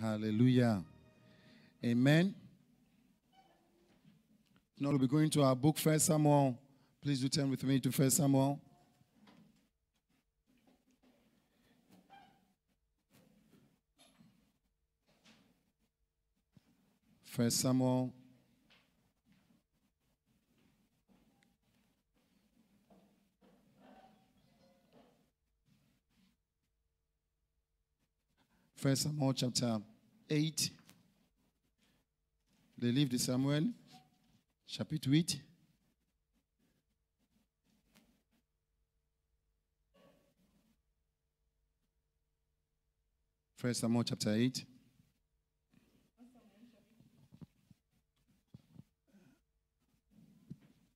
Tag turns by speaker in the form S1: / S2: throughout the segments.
S1: Hallelujah. Amen. Now we'll be going to our book, 1 Samuel. Please do turn with me to 1 Samuel. First Samuel. First Samuel chapter 8. Le livre de Samuel, chapitre 8. First Samuel chapter 8.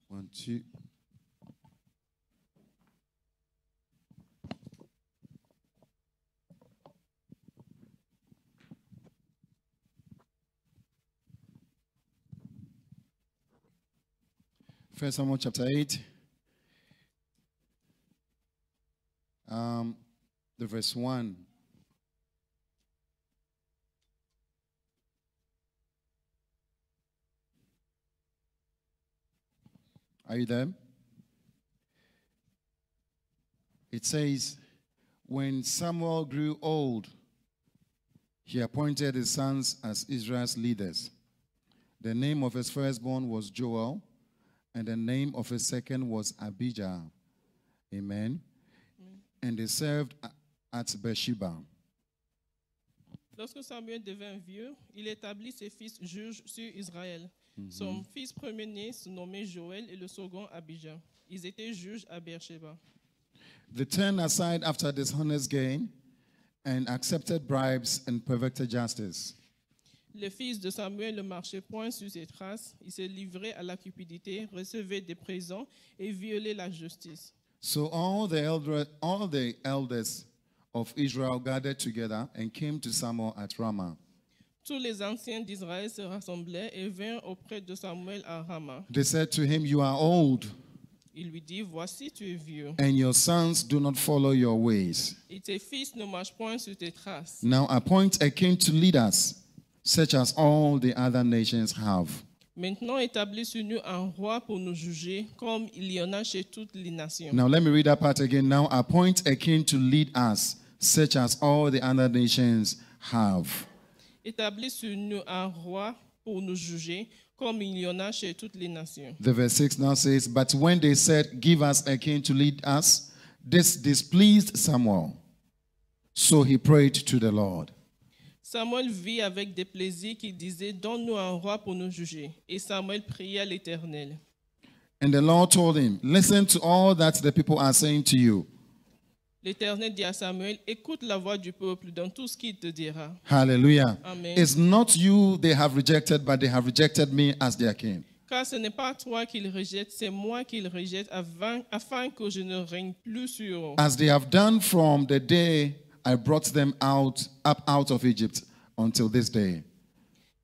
S1: One, two. First Samuel chapter 8, the verse 1. Are you there? It says, when Samuel grew old, he appointed his sons as Israel's leaders. The name of his firstborn was Joel, and the name of his second was Abijah. Amen. And they served at Beersheba.
S2: Lorsque Samuel devint vieux, il établit ses fils juges sur Israël. Son fils premier-né se nommait Joël et le second Abijah. Ils étaient juges à Beersheba.
S1: They turned aside after dishonest gain and accepted bribes and perverted justice.
S2: Les fils de Samuel ne marchaient point sur ses traces. Ils se livraient à la cupidité, recevaient des présents et violaient la justice.
S1: So all the elders of Israel gathered together and came to Samuel at Ramah.
S2: Tous les anciens d'Israël se rassemblaient et vinrent auprès de Samuel à Rama.
S1: They said to him, "You are old,
S2: Il lui dit, voici, tu es vieux,
S1: and your sons do not follow your ways.
S2: et tes fils ne marchent point sur tes traces.
S1: Now appoint a king to lead us, such as all the other nations have."
S2: Maintenant, établis sur nous un roi pour nous juger, comme il y en a chez toutes les nations.
S1: Now let me read that part again. Now appoint a king to lead us, such as all the other nations have.
S2: Établis sur nous un roi pour nous juger, comme il y en a chez toutes les nations.
S1: The verse 6 now says, "But when they said, 'Give us a king to lead us,' this displeased Samuel. So he prayed to the Lord."
S2: Samuel vit avec des plaisirs qui disaient, donne-nous un roi pour nous juger. Et Samuel pria l'Éternel.
S1: And the Lord told him, "Listen to all that the people are saying to you."
S2: L'Éternel dit à Samuel, écoute la voix du peuple dans tout ce qu'il te dira.
S1: Hallelujah.
S2: Amen.
S1: It's not you they have rejected, but they have rejected me as their king.
S2: Car ce n'est pas toi qu'ils rejettent, c'est moi qu'ils rejettent afin que je ne règne plus sur eux.
S1: As they have done from the day I brought them up out of Egypt until this day.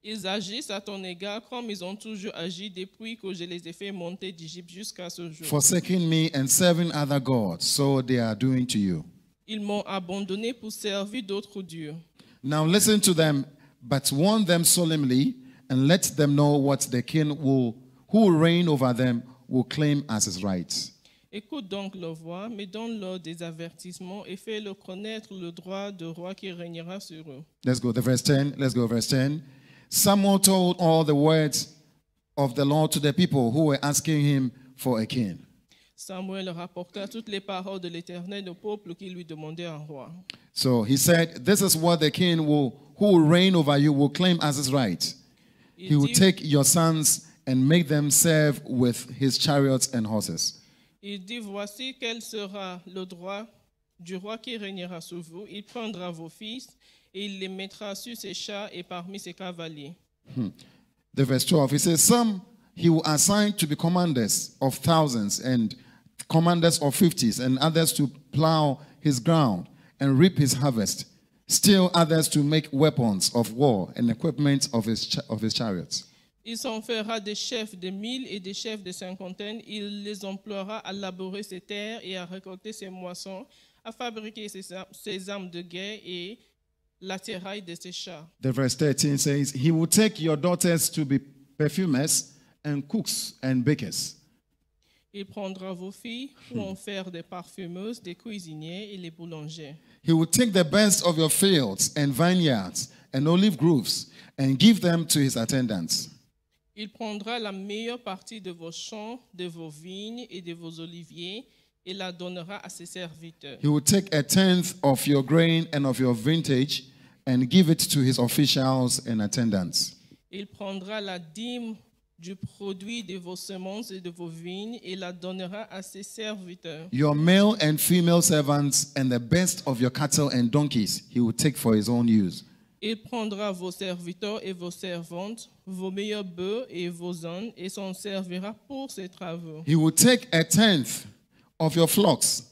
S2: Ils agissent à ton égard comme ils ont toujours agi depuis que je les ai fait monter d'Égypte jusqu'à ce jour.
S1: Forsaking me and serving other gods, so they are doing to you.
S2: Ils m'ont abandonné pour servir d'autres dieux.
S1: Now listen to them, but warn them solemnly, and let them know what the king who will reign over them will claim as his rights.
S2: Écoute donc leur voix, mais donne-leur des avertissements et fais-leur connaître le droit de roi qui régnera sur eux.
S1: Let's go to verse 10. Let's go verse 10. Samuel told all the words of the Lord to the people who were asking him for a king.
S2: Samuel rapporta toutes les paroles de l'Éternel au peuple qui lui demandait un roi.
S1: So he said, "This is what the king who will reign over you will claim as his right. He will take your sons and make them serve with his chariots and horses."
S2: Il dit, voici quel sera le droit du roi qui régnera sur vous. Il prendra vos fils et il les mettra sur ses chars et parmi ses cavaliers.
S1: The verse 12, he says, "Some he will assign to be commanders of thousands and commanders of fifties, and others to plow his ground and reap his harvest. Still others to make weapons of war and equipment of his chariots."
S2: Il s'en fera des chefs de 1000 et des chefs de cinquantaine. Il les emploiera à labourer ses terres et à récolter ses moissons, à fabriquer ses armes de guerre et l'attirail de ses chars.
S1: The verse 13 says, he will take your daughters to be perfumers and cooks and bakers.
S2: Il prendra vos filles pour en faire des parfumeuses, des cuisiniers et les boulangers.
S1: He will take the best of your fields and vineyards and olive groves and give them to his attendants.
S2: Il prendra la meilleure partie de vos champs, de vos vignes et de vos oliviers et la donnera à ses serviteurs.
S1: He will take a tenth of your grain and of your vintage and give it to his officials and attendants.
S2: Il prendra la dîme du produit de vos semences et de vos vignes et la donnera à ses serviteurs.
S1: Your male and female servants and the best of your cattle and donkeys he will take for his own use.
S2: Il prendra vos serviteurs et vos servantes, vos meilleurs bœufs et vos ânes et s'en servira pour ses travaux.
S1: He will take a tenth of your flocks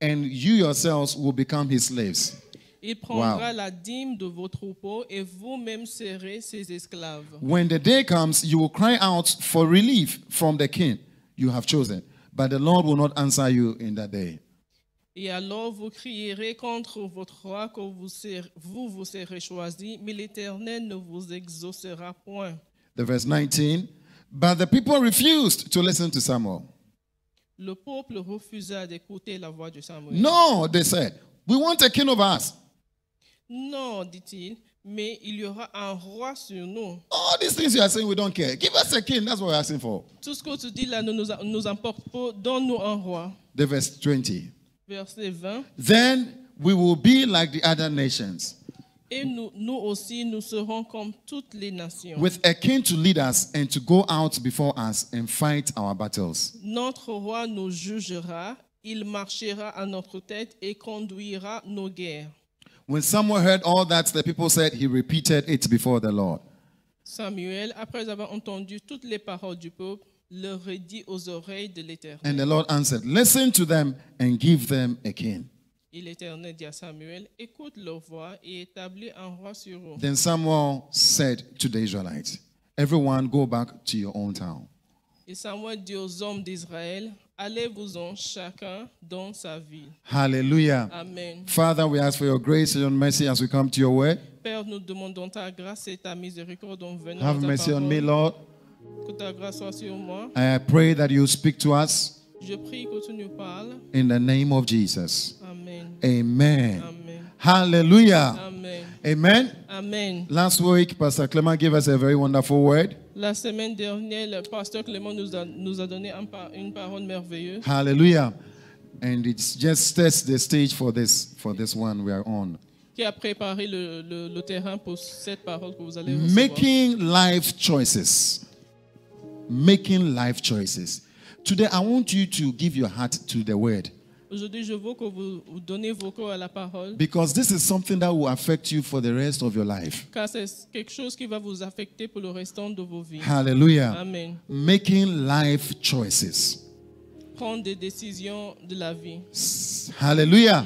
S1: and you yourselves will become his slaves.
S2: Il prendra la dîme de vos troupeaux et vous-même serez ses esclaves.
S1: When the day comes, you will cry out for relief from the king you have chosen, but the Lord will not answer you in that day.
S2: Et alors vous crierez contre votre roi que vous serez choisi, mais l'Éternel ne vous exaucera point.
S1: The verse 19, but the people refused to listen to Samuel.
S2: Le peuple refusa d'écouter la voix de Samuel.
S1: No, they said, we want a king over us.
S2: Non, dit-il, mais il y aura un roi sur nous.
S1: All these things you are saying, we don't care. Give us a king, that's what we're asking for.
S2: Tout ce que tu dis là ne nous importe pas, donne-nous un roi.
S1: The verse 20,
S2: Verset 20.
S1: then we will be like the other nations,
S2: Et nous aussi, nous serons comme toutes les nations.
S1: with a king to lead us and to go out before us and fight our battles.
S2: Notre roi nous jugera, il marchera à notre tête et conduira nos guerres.
S1: When Samuel heard all that, the people said he repeated it before the Lord.
S2: Samuel, après avoir entendu toutes les paroles du peuple, le redit aux oreilles de l'Éternel.
S1: And the Lord answered, listen to them and give them a king.
S2: Et l'Éternel dit à Samuel, écoute leur voix et établis un roi sur eux.
S1: Then Samuel said to the Israelites, everyone go back to your own town.
S2: Et Samuel dit aux hommes d'Israël, allez-vous-en chacun dans sa ville.
S1: Hallelujah.
S2: Amen.
S1: Father, we ask for your grace and your mercy as we come to your word.
S2: Père, nous demandons ta grâce et ta miséricorde en venant
S1: Have
S2: à ta
S1: mercy on
S2: parole.
S1: me, Lord.
S2: Que ta grâce soit sur moi.
S1: I pray that you speak to us
S2: Je prie que tu nous parles.
S1: in the name of Jesus.
S2: Amen.
S1: Amen.
S2: Amen.
S1: Hallelujah.
S2: Amen.
S1: Amen.
S2: Amen.
S1: Last week, Pastor Clement gave us a very wonderful word.
S2: La semaine dernière, le pasteur Clément nous a donné une parole merveilleuse
S1: Hallelujah. And it just sets the stage for this one we are on.
S2: qui a préparé le terrain pour cette parole que vous allez recevoir.
S1: Making life choices. Making life choices. Today, I want you to give your heart to the word,
S2: Aujourd'hui, je veux que vous donnez vos corps à la parole,
S1: because this is something that will affect you for the rest of your life.
S2: car c'est quelque chose qui va vous affecter pour le restant de vos vies.
S1: Hallelujah.
S2: Amen.
S1: Making life choices.
S2: Prendre des décisions de la vie.
S1: Hallelujah.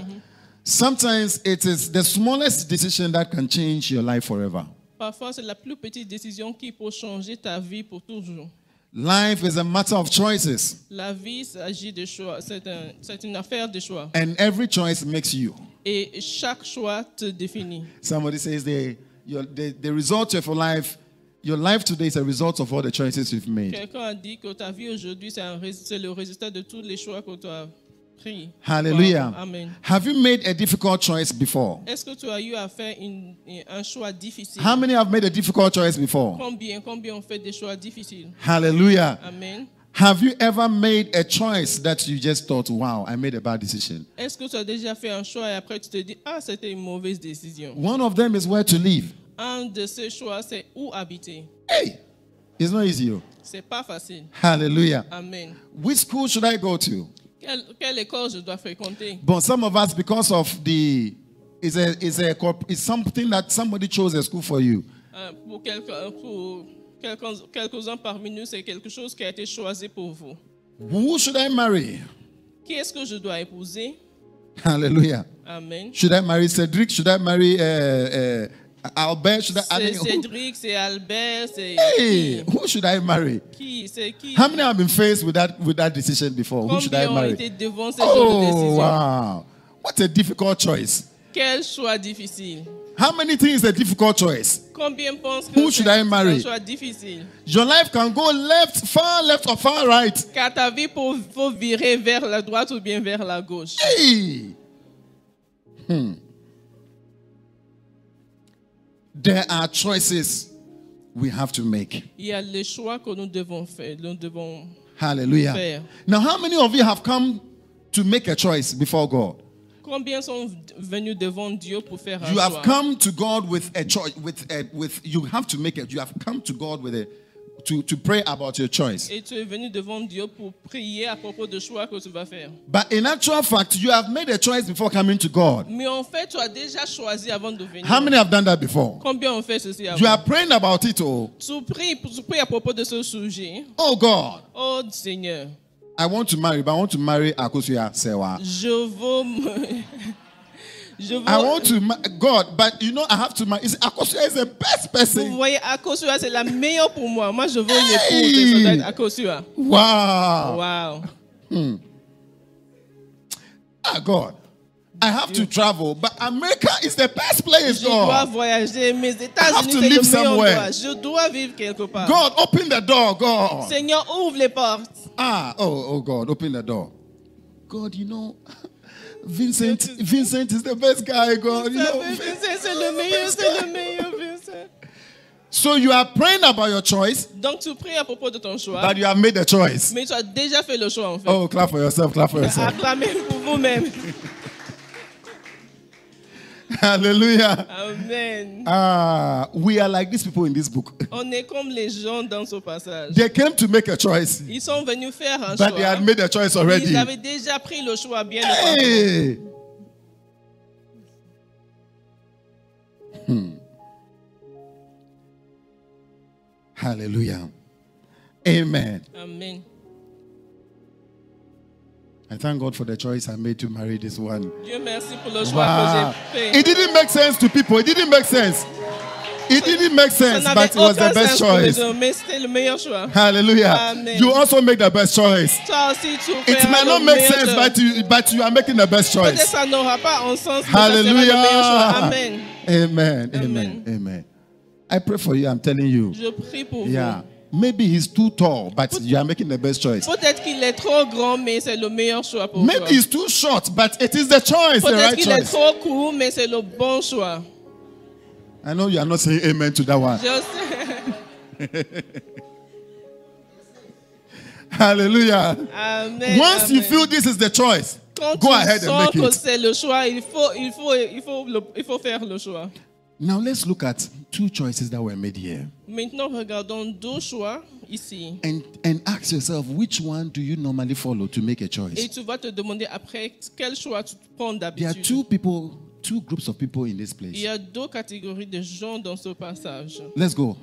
S1: Sometimes it is the smallest decision that can change your life forever.
S2: Parfois, c'est la plus petite décision qui peut changer ta vie pour toujours.
S1: Life is a matter of choices,
S2: La vie s'agit de choix. C'est une affaire de choix.
S1: and every choice makes you.
S2: Et chaque choix te définit.
S1: Somebody says the result of your life today is a result of all the choices you've made.
S2: Quelqu'un a dit que ta vie aujourd'hui, c'est le résultat de tous les choix que tu as pris.
S1: Hallelujah.
S2: Amen.
S1: Have you made a difficult choice before?
S2: Est-ce que tu as eu à faire un choix difficile?
S1: How many have made a difficult choice before?
S2: Combien ont fait des choix difficiles?
S1: Hallelujah.
S2: Amen.
S1: Have you ever made a choice that you just thought, wow, I made a bad decision?
S2: Est-ce que tu as déjà fait un choix et après tu te dis, ah, c'était une mauvaise décision?
S1: One of them is where to live.
S2: Un de ces choix, c'est où habiter.
S1: Hey, it's not easy. Oh.
S2: C'est pas facile.
S1: Hallelujah.
S2: Amen.
S1: Which school should I go to?
S2: Quelle école je dois fréquenter?
S1: But some of us, because of it's something that somebody chose a school for you.
S2: Pour quelques-uns parmi nous, c'est quelque chose qui a été choisi pour vous.
S1: Who should I marry?
S2: Qui est-ce que je dois épouser?
S1: Hallelujah.
S2: Amen.
S1: Should I marry Cedric? Should I marry Albert? Should I?
S2: C'est Cédric, c'est Albert, c'est
S1: Hey, who should I marry?
S2: qui? C'est qui?
S1: How many have been faced with that decision before? Who should I
S2: Combien ont
S1: marry?
S2: été devant cette genre de
S1: Oh
S2: décision?
S1: wow! What a difficult choice.
S2: Quel choix difficile.
S1: How many think it's a difficult choice?
S2: Combien pensent
S1: Who
S2: que
S1: should I
S2: c'est
S1: marry?
S2: un choix difficile?
S1: Your life can go left or far right.
S2: Car ta vie faut virer vers la droite ou bien vers la gauche.
S1: Hey! There are choices we have to make.
S2: Il y a les choix que nous devons faire. Nous devons
S1: Hallelujah.
S2: faire.
S1: Now, how many of you have come to make a choice before God?
S2: Combien sont venus devant Dieu pour faire un
S1: You
S2: choix?
S1: have come to God with a choice. You have to make it. You have come to God with to pray about your choice.
S2: Et tu es venu devant Dieu pour prier à propos de choix que tu vas faire.
S1: But in actual fact, you have made a choice before coming to God.
S2: Mais en fait, tu as déjà choisi avant de venir.
S1: How many have done that before?
S2: Combien ont fait ceci avant?
S1: You are praying about it.
S2: Tu pries à propos de ce sujet.
S1: Oh God,
S2: Oh Seigneur,
S1: I want to marry, but I want to marry Akosuya Sewa. I want to God, but you know I have to marry. Akosuya is the best
S2: Vous
S1: person.
S2: voyez, Akosua, c'est la meilleure pour moi. Moi, je veux une épouse, et ça doit être Akosua.
S1: Wow.
S2: Wow.
S1: Ah God, I have to travel, but America is the best place.
S2: Je dois
S1: God,
S2: voyager, mais
S1: I have
S2: États-Unis,
S1: to
S2: c'est
S1: live
S2: le meilleur
S1: somewhere.
S2: endroit. Je dois vivre quelque part.
S1: God, open the door. God.
S2: Seigneur, ouvre les portes.
S1: Oh God, open the door. God, you know, Vincent is the best guy. God, you know.
S2: Vincent, c'est le meilleur, Vincent.
S1: So you are praying about your choice,
S2: Donc, tu pries à propos de ton choix,
S1: but you have made the choice.
S2: mais tu as déjà fait le choix, en fait.
S1: Oh, clap for yourself, clap for yourself.
S2: Acclamez pour vous-même.
S1: Hallelujah.
S2: Amen.
S1: We are like these people in this book.
S2: On est comme les gens dans ce passage.
S1: They came to make a choice,
S2: Ils sont venus faire un
S1: but they
S2: choix.
S1: had made a choice already.
S2: Ils avaient déjà pris le choix bien avant.
S1: Hey! Hallelujah. Amen.
S2: Amen.
S1: I thank God for the choice I made to marry this one.
S2: Dieu merci pour le choix
S1: Wow.
S2: que j'ai fait.
S1: It didn't make sense to people. It didn't make sense. It didn't make
S2: Ça
S1: sense,
S2: n'avait
S1: but it was the
S2: aucun
S1: best
S2: sens pour les
S1: choice.
S2: hommes, mais c'était le meilleur choix.
S1: Hallelujah.
S2: Amen.
S1: You also make the best choice.
S2: Toi aussi, tu
S1: It
S2: feras
S1: might
S2: le
S1: not make
S2: meilleur
S1: sense,
S2: choix.
S1: but you are making the best
S2: Peut-être
S1: choice.
S2: ça n'aura pas un sens, mais ça sera le meilleur choix.
S1: Hallelujah.
S2: Amen.
S1: Amen. Amen.
S2: Amen.
S1: Amen. I pray for you. I'm telling you.
S2: Je prie pour
S1: Yeah.
S2: vous.
S1: Maybe he's too tall, but you are making the best choice.
S2: Peut-être qu'il est trop grand, mais c'est le meilleur choix pour
S1: Maybe
S2: toi.
S1: he's too short, but it is the choice, the
S2: Peut-être
S1: right
S2: qu'il est
S1: choice.
S2: trop court, mais c'est le bon choix.
S1: I know you are not saying amen to that one.
S2: Je sais.
S1: Hallelujah.
S2: Amen.
S1: Once you
S2: Amen.
S1: feel this is the choice,
S2: Quand
S1: go
S2: tu
S1: ahead and
S2: sens
S1: make
S2: que
S1: it.
S2: c'est le choix, il faut faire le choix.
S1: Now let's look at two choices that were made here.
S2: Maintenant, regardons deux choix ici.
S1: And ask yourself, which one do you normally follow to make a
S2: Et
S1: choice?
S2: tu vas te demander après quel choix tu prends
S1: There are
S2: d'habitude.
S1: two groups of people in this
S2: Il
S1: place.
S2: y a deux catégories de gens dans ce passage.
S1: Let's go.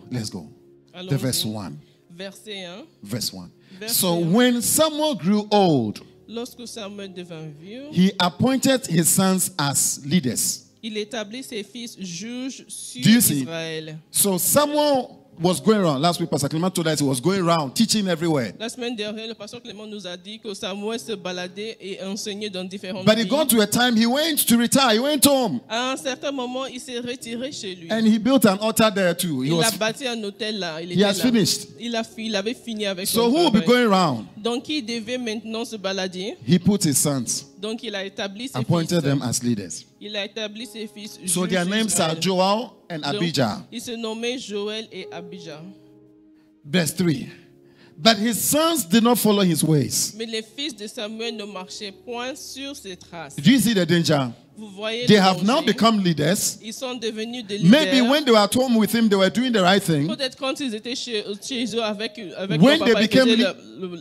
S2: Allons-y.
S1: The verse 1.
S2: Verset 1.
S1: Verse 1.
S2: Verse
S1: So
S2: 1.
S1: when Samuel grew old,
S2: Lorsque Samuel devint vieux,
S1: he appointed his sons as leaders.
S2: il établit ses fils juges sur
S1: Do you see?
S2: Israël.
S1: So Samuel was going around. Last week, Pastor Clement told us he was going around teaching everywhere.
S2: La semaine dernière, le pasteur Clément nous a dit que Samuel se baladait et enseignait dans différentes
S1: But he
S2: villes.
S1: got to a time he went to retire. He went home.
S2: À un certain moment, il s'est retiré chez lui.
S1: And he built an altar there too.
S2: Il a bâti un hôtel là. Il
S1: he
S2: était
S1: has
S2: là.
S1: finished.
S2: Il avait fini avec
S1: So
S2: son
S1: who will be
S2: travail.
S1: going around?
S2: Donc, il devait maintenant se balader.
S1: He put his sons,
S2: Donc, il a établi ses
S1: appointed
S2: fils.
S1: them as leaders.
S2: Il a établi ses fils.
S1: So
S2: juges
S1: their names are
S2: d'Israël.
S1: Joel and
S2: Donc,
S1: Abijah.
S2: il se nommait Joël et Abijah.
S1: Verse 3. But his sons did not follow his ways.
S2: Mais les fils de Samuel ne marchaient point sur ses traces.
S1: Do you see the danger?
S2: Vous voyez
S1: They
S2: le
S1: have now
S2: danger?
S1: become leaders.
S2: Ils sont devenus des
S1: Maybe
S2: leaders.
S1: when they were at home with him, they were doing the right thing.
S2: Peut-être quand ils étaient chez eux avec
S1: When
S2: leur
S1: they
S2: papa, ils
S1: became
S2: faisaient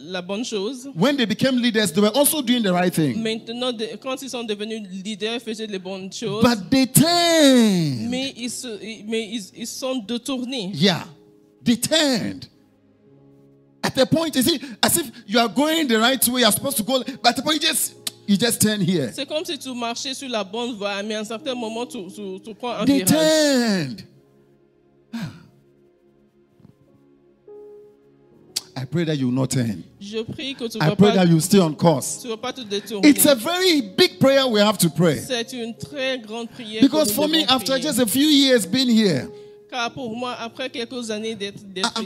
S2: la bonne chose.
S1: When they became leaders, they were also doing the right thing.
S2: Maintenant, quand ils sont devenus leaders, ils faisaient les bonnes choses.
S1: But they turned.
S2: Mais ils sont détournés.
S1: Yeah. They turned. At the point, you see, as if you are going the right way, you're supposed to go, but at the point, you just turn here.
S2: C'est comme si tu marchais sur la bonne voie, mais à un certain moment, tu prends un
S1: They
S2: virage.
S1: turned. I pray that you will not turn.
S2: Je prie que tu
S1: I
S2: ne
S1: pray
S2: vas,
S1: that you stay on course.
S2: pas te détourner.
S1: It's a very big prayer we have to pray.
S2: C'est une très grande prière.
S1: Because
S2: que nous
S1: for me,
S2: devons
S1: after
S2: prier.
S1: just a few years being here,
S2: Car pour moi, après quelques années d'être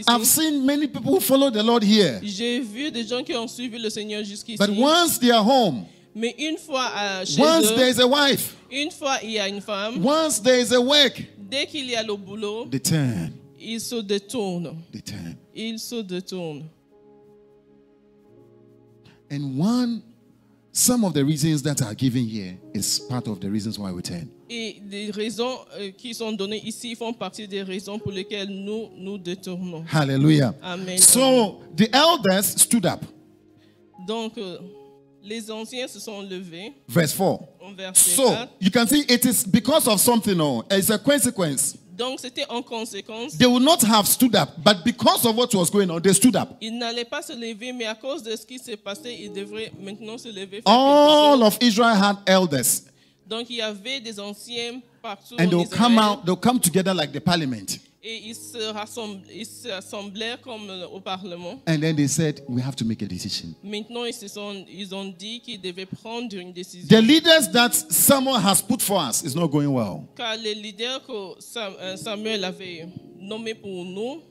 S1: I've
S2: ici,
S1: seen many people follow the Lord here.
S2: j'ai vu des gens qui ont suivi le Seigneur jusqu'ici.
S1: But once they are home,
S2: Mais une fois chez
S1: once there
S2: eux,
S1: is a wife,
S2: une fois il y a une femme,
S1: once there is a work,
S2: dès qu'il y a le boulot,
S1: they turn.
S2: ils se détournent.
S1: They turn.
S2: Ils se détournent.
S1: And some of the reasons that are given here is part of the reasons why we turn.
S2: Et des raisons qui sont données ici font partie des raisons pour lesquelles nous nous détournons.
S1: Hallelujah.
S2: Amen.
S1: So the elders stood up.
S2: Donc, les anciens se sont levés.
S1: Verse 4.
S2: En verset
S1: So
S2: 4.
S1: you can see it is because of something, or it's a consequence.
S2: Donc, c'était en conséquence.
S1: They would not have stood up, but because of what was going on, they stood up.
S2: Ils n'allaient pas se lever, mais à cause de ce qui s'est passé, ils devraient maintenant se lever. Faire
S1: All
S2: quelque chose.
S1: of Israel had elders,
S2: Donc, il y avait des anciens partout
S1: and
S2: en Israël.
S1: they'll come together like the parliament.
S2: Et ils se rassemblèrent comme au Parlement.
S1: And then they said, we have to make a decision.
S2: Maintenant, ils ont dit qu'ils devaient prendre une décision.
S1: The leaders that someone has put for us is not going well.
S2: Car les leaders que Samuel avait nommés pour nous,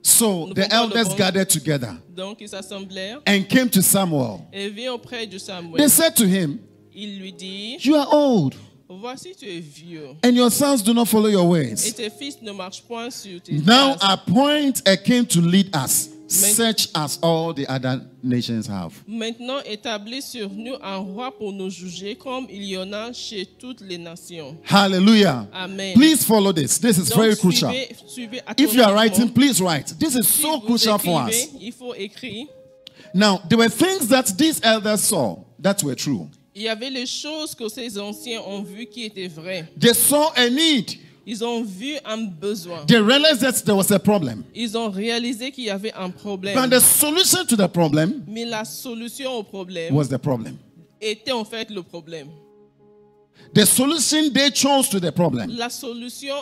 S1: So the elders gathered together
S2: donc ils s'assemblèrent
S1: and came to Samuel.
S2: et vinrent auprès de
S1: They
S2: Samuel.
S1: said to him,
S2: Il lui dit,
S1: you are old,
S2: voici tu es vieux
S1: and your sons do not follow your
S2: et
S1: ways.
S2: tes fils ne marchent point sur tes
S1: Now
S2: traces.
S1: appoint a king to lead us, such as all the other nations have.
S2: Maintenant établis sur nous un roi pour nous juger comme il y en a chez toutes les nations.
S1: Hallelujah.
S2: Amen.
S1: Please follow this. This is
S2: Donc,
S1: very crucial.
S2: suivez
S1: If you are
S2: attentivement.
S1: writing, please write. This is
S2: Si
S1: so
S2: vous
S1: crucial for us.
S2: écrivez, il faut écrire.
S1: Now, there were things that these elders saw that were true.
S2: Il y avait les choses que ces anciens ont vues qui étaient vraies.
S1: They saw a need.
S2: Ils ont vu un besoin.
S1: They realized that there was a problem.
S2: Ils ont réalisé qu'il y avait un problème.
S1: But the solution to the problem
S2: Mais la solution au problème
S1: was the problem.
S2: était en fait le problème.
S1: The solution they chose to the problem.
S2: La solution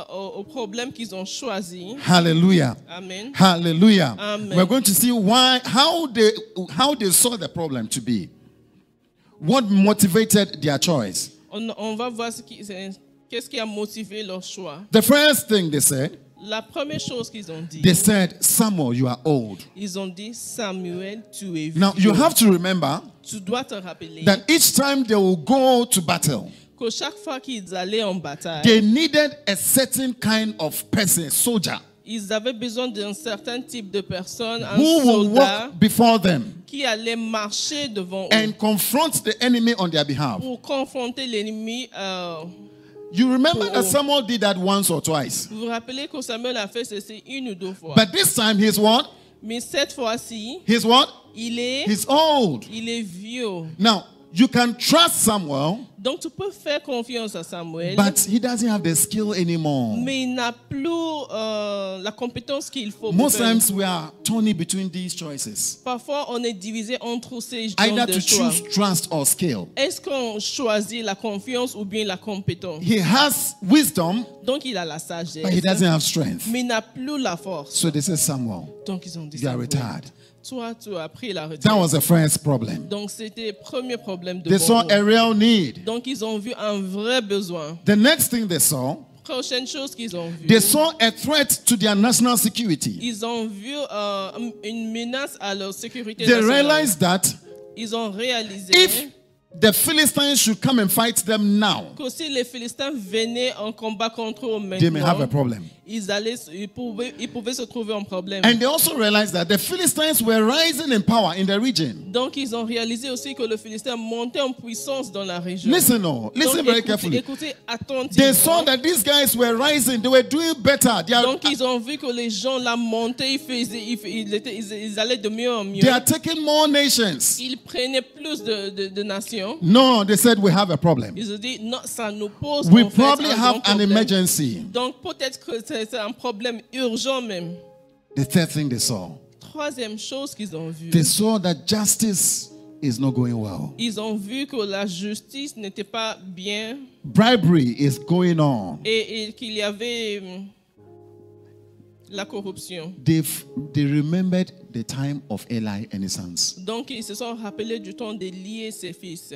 S2: au problème qu'ils ont choisi.
S1: Hallelujah.
S2: Amen.
S1: Hallelujah.
S2: Amen.
S1: We're going to see how they saw the problem to be. What motivated their choice?
S2: On va voir qu'est-ce qui a motivé leur choix.
S1: The first thing they said,
S2: La première chose qu'ils ont dit,
S1: they said, Samuel, you are old.
S2: ils ont dit, Samuel, tu es vieux.
S1: Now, you have to remember
S2: Tu dois te rappeler
S1: that each time they will go to battle,
S2: que chaque fois qu'ils allaient en bataille,
S1: they needed a certain kind of person, soldier,
S2: ils avaient besoin d'un certain type de personne, un
S1: who will
S2: soldat
S1: walk before them
S2: qui allait marcher devant eux
S1: and confront the enemy on their behalf.
S2: pour confronter l'ennemi.
S1: You remember that Samuel did that once or twice.
S2: Vous vous rappelez que Samuel a fait ceci une ou deux fois.
S1: But this time, he's what?
S2: Mais cette fois-ci,
S1: He's what?
S2: il
S1: He's old.
S2: est vieux.
S1: Now, you can trust Samuel,
S2: Donc tu peux faire confiance à Samuel,
S1: but he doesn't have the skill anymore.
S2: mais il n'a plus la compétence qu'il faut.
S1: Most
S2: pour faire.
S1: times we are torn between these choices.
S2: Parfois, on est divisé entre ces genres
S1: Either
S2: de
S1: to
S2: choix.
S1: choose trust or skill.
S2: Est-ce qu'on choisit la confiance ou bien la compétence?
S1: He has wisdom,
S2: Donc il a la sagesse,
S1: but he doesn't have strength.
S2: mais il n'a plus la force.
S1: So this is Samuel.
S2: Donc ils ont dit,
S1: You are
S2: Samuel,
S1: retired.
S2: toi, tu as pris la retraite.
S1: That was the first problem.
S2: Donc c'était le premier problème de
S1: They saw
S2: bon
S1: a real need.
S2: Donc ils ont vu un vrai besoin.
S1: The next thing they saw,
S2: Prochaine chose qu'ils ont vue,
S1: they saw a threat to their national security.
S2: ils ont vu une menace à leur sécurité
S1: They
S2: nationale.
S1: realized that
S2: Ils ont réalisé
S1: if the Philistines should come and fight them now,
S2: que si les Philistins venaient en combat contre eux
S1: they may have a
S2: maintenant,
S1: problem.
S2: ils pouvaient se trouver en problème.
S1: And they also realized that the Philistines were rising in power in the region.
S2: Donc ils ont réalisé aussi que le Philistin montait en puissance dans la région.
S1: Listen
S2: Donc,
S1: very carefully.
S2: écoutez
S1: They
S2: attentivement.
S1: saw that these guys were rising, they were doing better.
S2: Donc ils ont vu que les gens là montaient, ils allaient de mieux en mieux.
S1: They are taking more nations.
S2: Ils prenaient plus de nations.
S1: No, they said we have a problem.
S2: Ils ont dit non, ça nous pose
S1: We
S2: en fait
S1: probably
S2: un
S1: have
S2: grand
S1: an
S2: problème.
S1: emergency.
S2: Donc peut-être que c'est un problème urgent même.
S1: The third thing they saw,
S2: Troisième chose qu'ils ont vue,
S1: they saw that justice is not going well.
S2: ils ont vu que la justice n'était pas bien
S1: Bribery is going on.
S2: et qu'il y avait La corruption.
S1: They remembered the time of Eli and his sons.
S2: Donc, ils se sont rappelés du temps d'Élie et ses fils.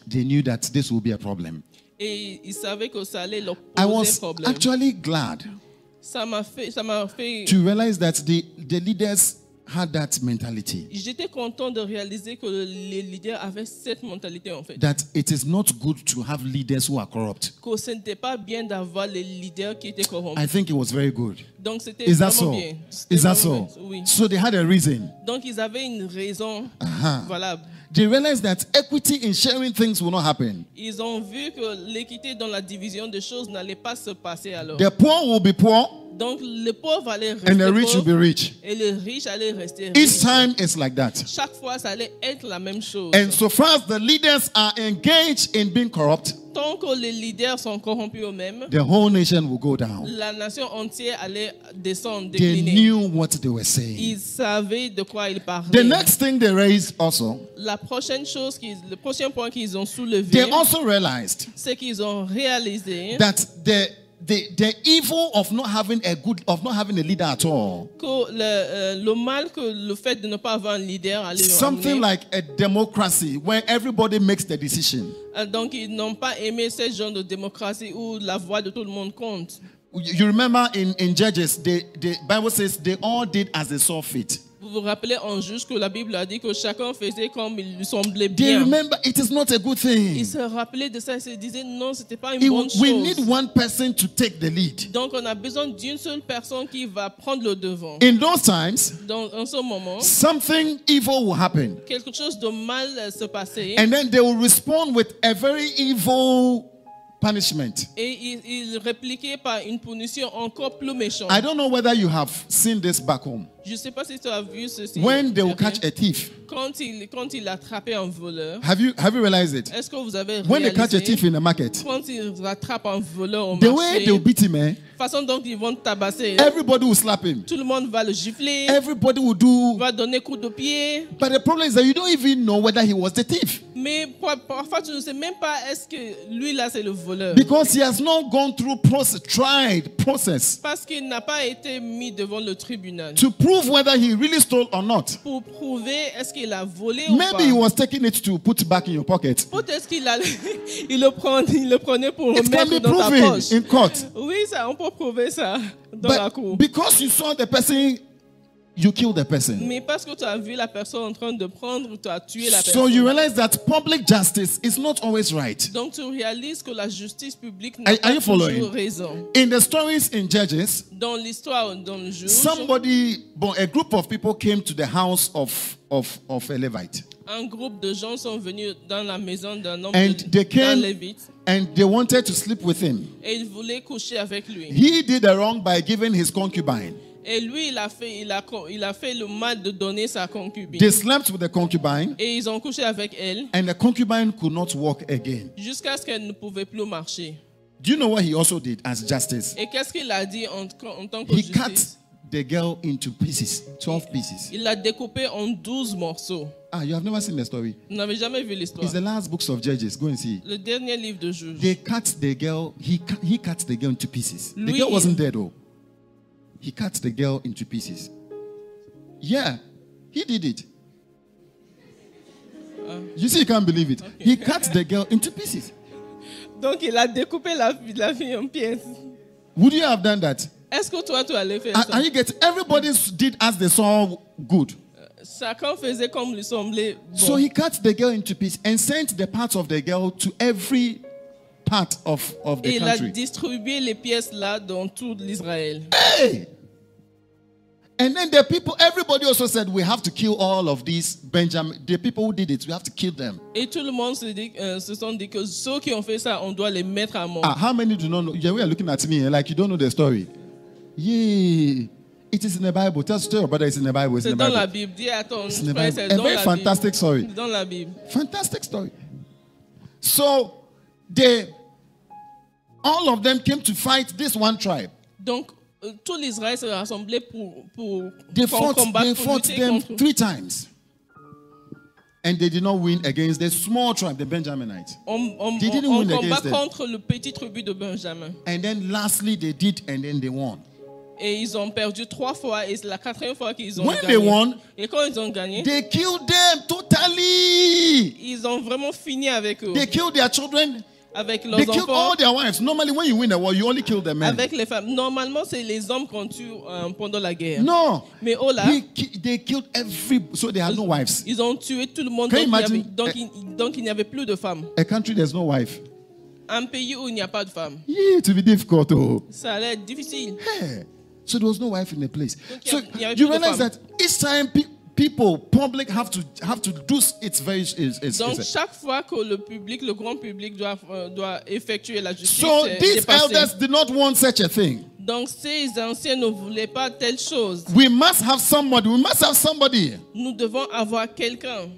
S1: They knew that this would be a problem.
S2: Et ils savaient que ça allait leur
S1: I
S2: poser
S1: was
S2: problème.
S1: actually glad
S2: Ça m'a fait.
S1: to realize that the leaders had that mentality.
S2: J'étais content de réaliser que les leaders avaient cette mentalité en fait.
S1: That it is not good to have leaders who are corrupt.
S2: Que ce n'était pas bien d'avoir les leaders qui étaient corrompus.
S1: I think it was very good.
S2: Donc c'était
S1: Is that
S2: vraiment
S1: so?
S2: bien. C'était
S1: Is that
S2: vraiment
S1: so?
S2: bien, oui.
S1: So they had a reason.
S2: Donc ils avaient une raison valable.
S1: They realized that equity in sharing things will not happen.
S2: Ils ont vu que l'équité dans la division des choses n'allait pas se passer alors.
S1: The poor will be poor
S2: Donc le pauvre allait rester
S1: and the rich will
S2: pauvre
S1: be rich.
S2: et le riche allait rester
S1: Each
S2: riche.
S1: time it's like that.
S2: Chaque fois, ça allait être la même chose.
S1: And so far as the leaders are engaged in being corrupt,
S2: Tant que les leaders sont corrompus eux-mêmes,
S1: the whole nation will go down.
S2: la nation entière allait descendre,
S1: They
S2: décliner.
S1: knew what they were saying.
S2: Ils savaient de quoi ils
S1: The
S2: parlaient.
S1: next thing they raised also,
S2: La prochaine chose, le prochain point qu'ils ont soulevé,
S1: they also realized
S2: c'est qu'ils ont réalisé
S1: that the evil of not having a leader at all,
S2: que le mal que le fait de ne pas avoir un leader allait
S1: something
S2: amener.
S1: like a democracy where everybody makes the decision.
S2: Donc ils n'ont pas aimé ce genre de démocratie où la voix de tout le monde compte.
S1: You remember in Judges, the Bible says they all did as they saw fit.
S2: Vous vous rappelez en Juge que la Bible a dit que chacun faisait comme il lui semblait
S1: They
S2: bien.
S1: remember it is not a good
S2: Il
S1: thing.
S2: se rappelait de ça et se disait non, c'était pas une bonne
S1: We
S2: chose.
S1: need one person to take the lead.
S2: Donc on a besoin d'une seule personne qui va prendre le devant.
S1: In those times,
S2: En ce moment,
S1: something evil will happen.
S2: quelque chose de mal se passait
S1: And then they will respond with a very evil punishment.
S2: et il répliquait par une punition encore plus méchante.
S1: I don't know whether you have seen this back home.
S2: Je ne sais pas si tu as vu ceci.
S1: When they will catch a thief,
S2: Quand il attrapait un voleur,
S1: have you realized it?
S2: est-ce que vous avez
S1: When they catch a
S2: réalisé
S1: thief in the market,
S2: quand ils rattrapent un voleur au
S1: the way
S2: marché,
S1: they will beat him,
S2: façon dont ils vont tabasser,
S1: everybody will slap him.
S2: tout le monde va le gifler,
S1: Everybody will do.
S2: va donner coup de pied.
S1: But the problem is that you don't even know whether he was the thief
S2: Mais parfois, tu ne sais même pas est-ce que lui là c'est le voleur.
S1: because he has not gone through tried process
S2: Parce qu'il n'a pas été mis devant le tribunal
S1: to prove whether he really stole or not.
S2: pour prouver est-ce qu'il a volé ou
S1: Maybe he
S2: pas.
S1: was taking it to put back in your pocket.
S2: Peut-être qu'il il le prenait pour le
S1: It can
S2: mettre
S1: be
S2: dans ta
S1: proven
S2: poche.
S1: in court.
S2: Oui, ça, on peut prouver ça dans la cour.
S1: But because you saw the person, you killed the person.
S2: Mais parce que tu as vu la personne en train de prendre, tu as tué la
S1: So
S2: personne.
S1: you realize that public justice is not always right.
S2: Donc tu réalises que la justice publique n'a
S1: Are
S2: pas
S1: you following?
S2: toujours raison.
S1: In the stories in Judges,
S2: Dans l'histoire, dans le jour,
S1: a group of people came to the house of a Levite.
S2: un groupe de gens sont venus dans la maison d'un homme
S1: And they
S2: d'un
S1: came
S2: lévite
S1: and they wanted to sleep with him.
S2: et ils voulaient coucher avec lui.
S1: He did the wrong by giving his concubine.
S2: Et lui, il a fait le mal de donner sa concubine.
S1: They slept with the concubine,
S2: Et ils ont couché avec elle
S1: and the concubine could not walk again.
S2: jusqu'à ce qu'elle ne pouvait plus marcher.
S1: Do you know what he also did as justice?
S2: Et qu'est-ce qu'il a dit en tant que
S1: He
S2: justice?
S1: cut the girl into pieces, 12 pieces.
S2: Il l'a découpé en 12 morceaux.
S1: Ah, you have never seen the story?
S2: Vous n'avez jamais vu l'histoire.
S1: It's the last books of Judges. Go and see.
S2: Le dernier livre de Juge.
S1: They cut the girl. He cut the girl into pieces. The
S2: Lui-
S1: girl wasn't dead though. He cut the girl into pieces. Yeah, he did it. You see, you can't believe it. He cut the girl into pieces.
S2: Donc il a découpé la fille en pièces.
S1: Would you have done that?
S2: Est-ce que toi tu allais faire
S1: And
S2: ça?
S1: you get everybody did as they saw good.
S2: Chacun faisait comme lui semblait bon.
S1: So he cut the girl into pieces and sent the parts of the girl to every part of
S2: Et
S1: the
S2: il a
S1: country.
S2: distribué les pièces là dans tout l'Israël.
S1: Hey! And then everybody also said, we have to kill all of these Benjamin. The people who did it, we have to kill them.
S2: Et tout le monde se sont dit que ceux qui ont fait ça, on doit les mettre à mort.
S1: Ah, how many do not know? Yeah, we are looking at me like you don't know the story. Yeah. It is in the Bible. Tell your brother it's in the Bible. It's in
S2: C'est
S1: the
S2: dans la
S1: Bible.
S2: Bible. Dis à ton
S1: It's in the
S2: frère,
S1: Bible.
S2: c'est
S1: A
S2: dans
S1: very
S2: la
S1: fantastic
S2: Bible.
S1: story.
S2: Dans la Bible.
S1: Fantastic story. So, all of them came to fight this one tribe.
S2: Donc, tout l'Israël s'est rassemblé pour
S1: They
S2: combattre, pour
S1: fought
S2: lutter
S1: them
S2: contre.
S1: 3 times. And they did not win against the small tribe, the Benjaminites.
S2: On
S1: They didn't win
S2: combat
S1: against them.
S2: contre le petit tribu de Benjamin.
S1: And then lastly, they did, and then they won.
S2: Et ils ont perdu 3 fois et c'est la 4e fois qu'ils ont
S1: When
S2: gagné.
S1: they won,
S2: Et quand ils ont gagné,
S1: they killed them totally.
S2: ils ont vraiment fini avec eux,
S1: They killed their children.
S2: avec
S1: They
S2: leurs
S1: killed
S2: enfants,
S1: all their wives. Normally, when you win a war, you only kill the men.
S2: avec les femmes. Normalement, c'est les hommes qu'on tue pendant la guerre.
S1: No.
S2: Mais oh là,
S1: They killed every. So they had no wives.
S2: ils ont tué tout le monde.
S1: Can you
S2: Donc,
S1: imagine?
S2: donc il n'y avait plus de femmes.
S1: A country there's no wife.
S2: Un pays où il n'y a pas de femmes.
S1: Yeah, to be difficult. Oh.
S2: Ça allait être difficile.
S1: Hey. So there was no wife in the place.
S2: Donc,
S1: So
S2: il y avait
S1: you
S2: plus de
S1: realize
S2: femmes.
S1: that each time people, public, have to do it's very.
S2: Donc chaque fois que le public, le grand public doit effectuer la justice,
S1: So these
S2: dépasser.
S1: elders did not want such a thing.
S2: Donc ces anciens ne voulaient pas telle chose.
S1: We must have somebody. We must have somebody.
S2: Nous devons avoir quelqu'un.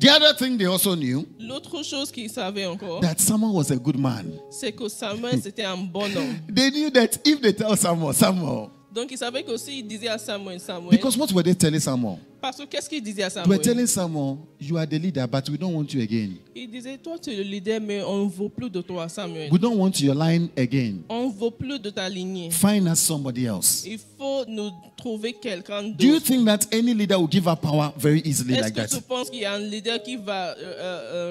S1: The other thing they also knew
S2: L'autre chose qu'ils savaient encore,
S1: that Samuel was a good man.
S2: c'est que Samuel c'était un bon homme.
S1: They knew that if they tell Samuel,
S2: Donc ils savaient qu'aussi ils disaient à Samuel,
S1: because what were they telling Samuel?
S2: parce que qu'est-ce qu'ils disaient à
S1: They were
S2: Samuel?
S1: telling Samuel, you are the leader, but we don't want you again.
S2: Ils disaient, toi tu es le leader, mais on ne veut plus de toi, Samuel.
S1: We don't want your line again.
S2: On ne veut plus de ta lignée.
S1: Find us somebody else.
S2: Il faut nous trouver quelqu'un
S1: Do you
S2: d'autre.
S1: think that any leader will give up power very easily
S2: Est-ce
S1: like
S2: que
S1: that?
S2: tu penses qu'il y a un leader qui va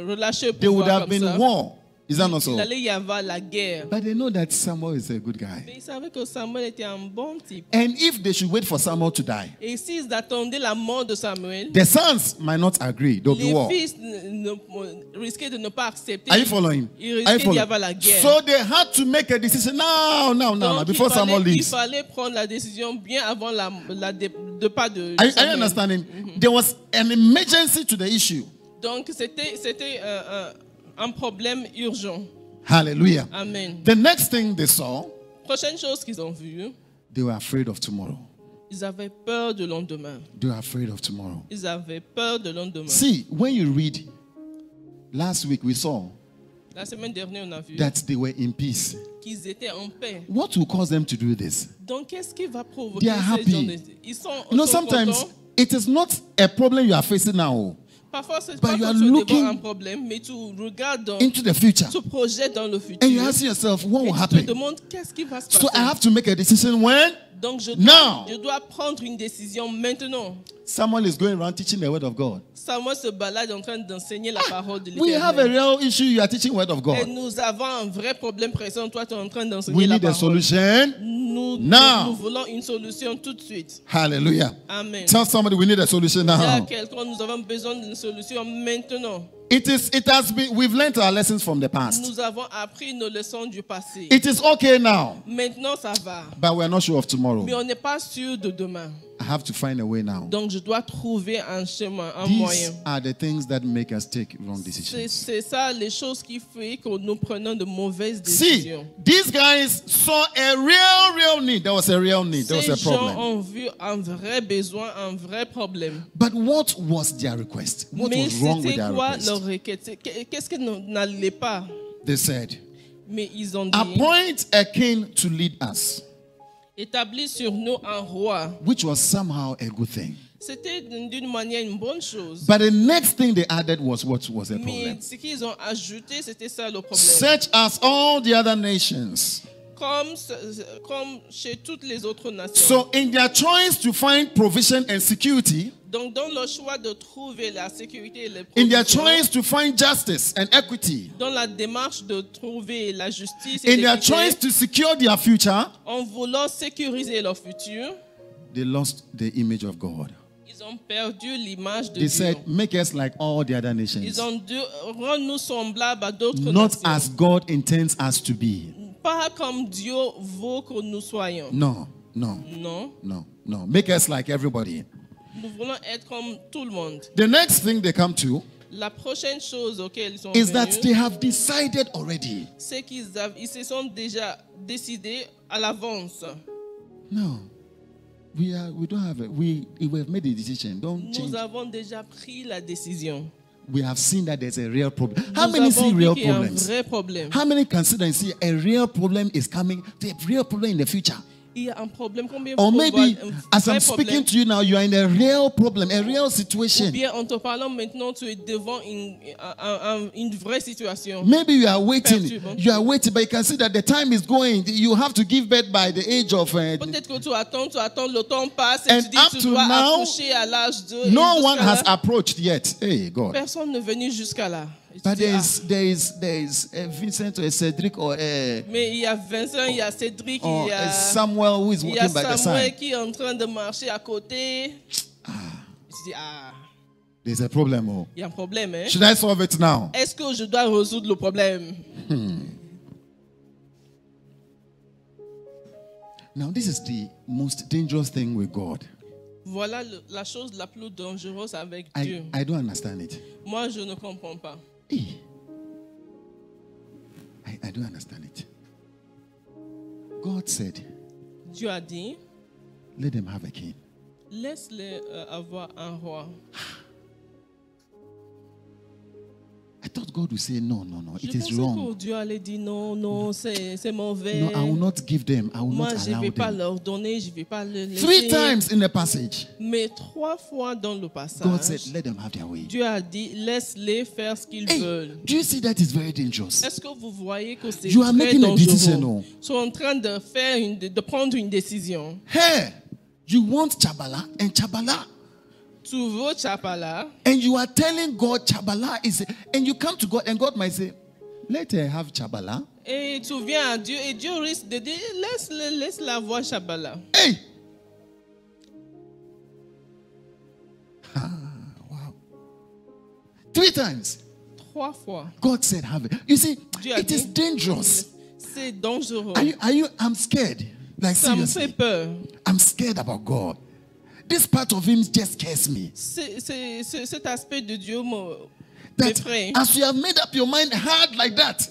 S2: relâcher le
S1: There would
S2: pouvoir
S1: have
S2: comme
S1: been
S2: ça?
S1: war. Is that not
S2: Il
S1: so?
S2: allait y avoir la guerre.
S1: But they know that Samuel is a good guy.
S2: Mais ils savaient que Samuel était un bon type.
S1: And if they should wait for Samuel to die,
S2: Et s'ils attendaient la mort de Samuel,
S1: the sons might not agree. There'll be
S2: les
S1: war.
S2: fils risquaient de ne pas accepter.
S1: Are you following?
S2: Ils
S1: Are you
S2: risquaient d'y avoir la
S1: following?
S2: guerre.
S1: So they had to make a decision now,
S2: Donc,
S1: before Samuel
S2: il
S1: leaves.
S2: fallait prendre la décision bien avant de pas de
S1: Are you
S2: Samuel.
S1: understanding? There was an emergency to the issue.
S2: Donc c'était un problème urgent.
S1: Hallelujah.
S2: Amen.
S1: The next thing they saw,
S2: Prochaine chose qu'ils ont vue,
S1: they were afraid of tomorrow.
S2: ils avaient peur de lendemain.
S1: They were afraid of tomorrow.
S2: Ils avaient peur de lendemain.
S1: See, when you read, last week we saw
S2: La semaine dernière, on a vu
S1: that they were in peace.
S2: qu'ils étaient en paix.
S1: What will cause them to do this?
S2: Donc, qu'est-ce qui va provoquer
S1: They are
S2: ces gens
S1: happy.
S2: Ils sont,
S1: You know,
S2: sont
S1: sometimes
S2: contents.
S1: it is not a problem you are facing now.
S2: Parfois, c'est
S1: But
S2: pas
S1: you are
S2: que tu es
S1: looking
S2: devant un problème, mais tu regardes dans,
S1: into the future.
S2: tu projettes dans le futur.
S1: And you ask yourself, what will
S2: Et tu te
S1: happen?
S2: demandes qu'est-ce qui va se passer.
S1: So I have to make a decision when?
S2: Donc, je
S1: Now.
S2: dois prendre une décision maintenant.
S1: Someone is going around teaching the word of God.
S2: Samuel se balade en train d'enseigner la parole de
S1: We have a
S2: l'Éternel.
S1: real issue. You are teaching word of
S2: Et
S1: God.
S2: nous avons un vrai problème présent. Toi, tu es en train d'enseigner
S1: We
S2: la
S1: need a
S2: parole.
S1: solution.
S2: Nous
S1: Now.
S2: voulons une solution tout de suite.
S1: Hallelujah.
S2: Amen.
S1: Tell somebody we need a solution
S2: Il y a
S1: now.
S2: quelqu'un, nous avons besoin d'une solution maintenant.
S1: It has been, we've learned our lessons from the past.
S2: Nous avons appris nos leçons du passé.
S1: It is okay now,
S2: Maintenant, ça va.
S1: but we're not sure of tomorrow.
S2: Mais on n'est pas sûr de demain.
S1: I have to find a way now.
S2: Donc, je dois trouver un chemin, un moyen.
S1: These are the things that make us take wrong decisions.
S2: C'est ça les choses qui font que nous prenons de mauvaises
S1: See,
S2: décisions.
S1: these guys saw a real need. There was a real need. There was
S2: Ces
S1: a
S2: gens
S1: problem.
S2: ont vu un vrai besoin, un vrai problème.
S1: But what was their request? What
S2: Mais
S1: was wrong with
S2: c'était
S1: their
S2: quoi
S1: request?
S2: leur requête? Qu'est-ce qui n'allait pas?
S1: They said,
S2: Mais ils ont dit,
S1: appoint a king to lead us,
S2: établis sur nous un roi.
S1: which was somehow a good thing.
S2: C'était d'une manière une bonne chose.
S1: But the next thing they added was what was a
S2: Mais
S1: problem.
S2: ce qu'ils ont ajouté, c'était ça le problème.
S1: Such as all the other nations.
S2: Comme chez toutes les autres nations.
S1: So in their choice to find provision and security,
S2: Donc, dans le choix de trouver la sécurité et les
S1: in their
S2: provisions,
S1: choice to find justice and equity,
S2: dans la démarche de trouver la justice et
S1: in their
S2: l'équité,
S1: choice to secure their future,
S2: en voulant sécuriser leur futur,
S1: they lost the image of God.
S2: ils ont perdu l'image de
S1: They
S2: Dieu.
S1: said, make us like all the other nations.
S2: Ils ont dû rendre nous semblables à d'autres
S1: Not
S2: nations.
S1: as God intends us to be.
S2: Pas comme Dieu veut que nous soyons.
S1: No.
S2: Non,
S1: Make us like everybody.
S2: nous voulons être comme tout le monde.
S1: The next thing they come to
S2: La prochaine chose auquel ils sont
S1: is that they
S2: venus,
S1: have decided already.
S2: c'est qu'ils se sont déjà décidés à l'avance.
S1: No. We don't have it. We have made a decision. Don't change.
S2: Nous avons déjà pris la décision.
S1: We have seen that there's a real problem. How
S2: Nous
S1: many
S2: avons
S1: see
S2: vu
S1: real
S2: qu'il y a un
S1: problems?
S2: vrai problème.
S1: How many consider and see a real problem is coming? The real problem in the future.
S2: Il y a un problème. Combien
S1: Or
S2: faut
S1: maybe,
S2: voir un
S1: as
S2: vrai
S1: I'm speaking
S2: problème?
S1: to you now, you are in a real problem, a real
S2: Ou
S1: situation.
S2: bien en te parlant maintenant, tu es devant une vraie situation.
S1: Maybe you are waiting.
S2: Perturbant.
S1: You are waiting, but you can see that the time is going. You have to give birth by the age of.
S2: Peut-être que tu attends, le temps passe et
S1: And
S2: tu dis
S1: up
S2: tu
S1: to
S2: dois
S1: now,
S2: accoucher à l'âge de.
S1: no
S2: et
S1: one
S2: jusqu'à
S1: has
S2: là,
S1: approached yet. Hey, God.
S2: personne n'est venu jusqu'à là. Et tu
S1: But
S2: dis,
S1: there is Vincent or Cedric or
S2: mais il y a Vincent, il y a Cédric, il y a
S1: Samuel who is
S2: il y a
S1: walking by the
S2: Samuel
S1: side.
S2: qui est en train de marcher à côté. Tu dis
S1: There's a problem. Oh.
S2: il y a un problème. Hein?
S1: Should I solve it now?
S2: Est-ce que je dois résoudre le problème?
S1: Now, this is the most dangerous thing with God.
S2: Voilà la chose la plus dangereuse avec
S1: I
S2: Dieu.
S1: don't understand it.
S2: Moi, je ne comprends pas.
S1: Hey. I don't understand it. God said,
S2: Dieu a dit,
S1: let them have a king.
S2: laisse-les avoir un roi.
S1: I thought God would say, no,
S2: Je
S1: it is
S2: pensais
S1: wrong.
S2: que Dieu allait dire non, c'est mauvais.
S1: No, I will not give them. I will
S2: Moi,
S1: not
S2: je ne
S1: allow
S2: vais pas
S1: them.
S2: leur donner, je ne vais pas le laisser.
S1: 3 times in the passage,
S2: Mais 3 fois dans le
S1: God
S2: passage,
S1: said, let them have their way.
S2: Dieu a dit, laisse-les faire ce qu'ils
S1: Hey,
S2: veulent.
S1: do you see that is very dangerous?
S2: Est-ce que vous voyez que c'est
S1: You are
S2: très
S1: making a decision,
S2: dangereux?
S1: no?
S2: Ils sont en train de faire de prendre une décision.
S1: Hey, you want Chabala and Chabala,
S2: Tu veux Chapala
S1: and you are telling God Chabala is, and you come to God and God might say, let her have Chabala.
S2: et tu viens à Dieu et Dieu risque de dire, laisse-la voir Chapala.
S1: Hey! Wow. 3 times.
S2: 3 fois.
S1: God said, have it. You see,
S2: Dieu a
S1: it is
S2: dit,
S1: dangerous.
S2: c'est dangereux.
S1: I'm scared. Like,
S2: Ça me
S1: seriously,
S2: fait peur.
S1: I'm scared about God. This part of him just scares me.
S2: Cet aspect de Dieu
S1: That
S2: m'effraie.
S1: as you have made up your mind hard like that,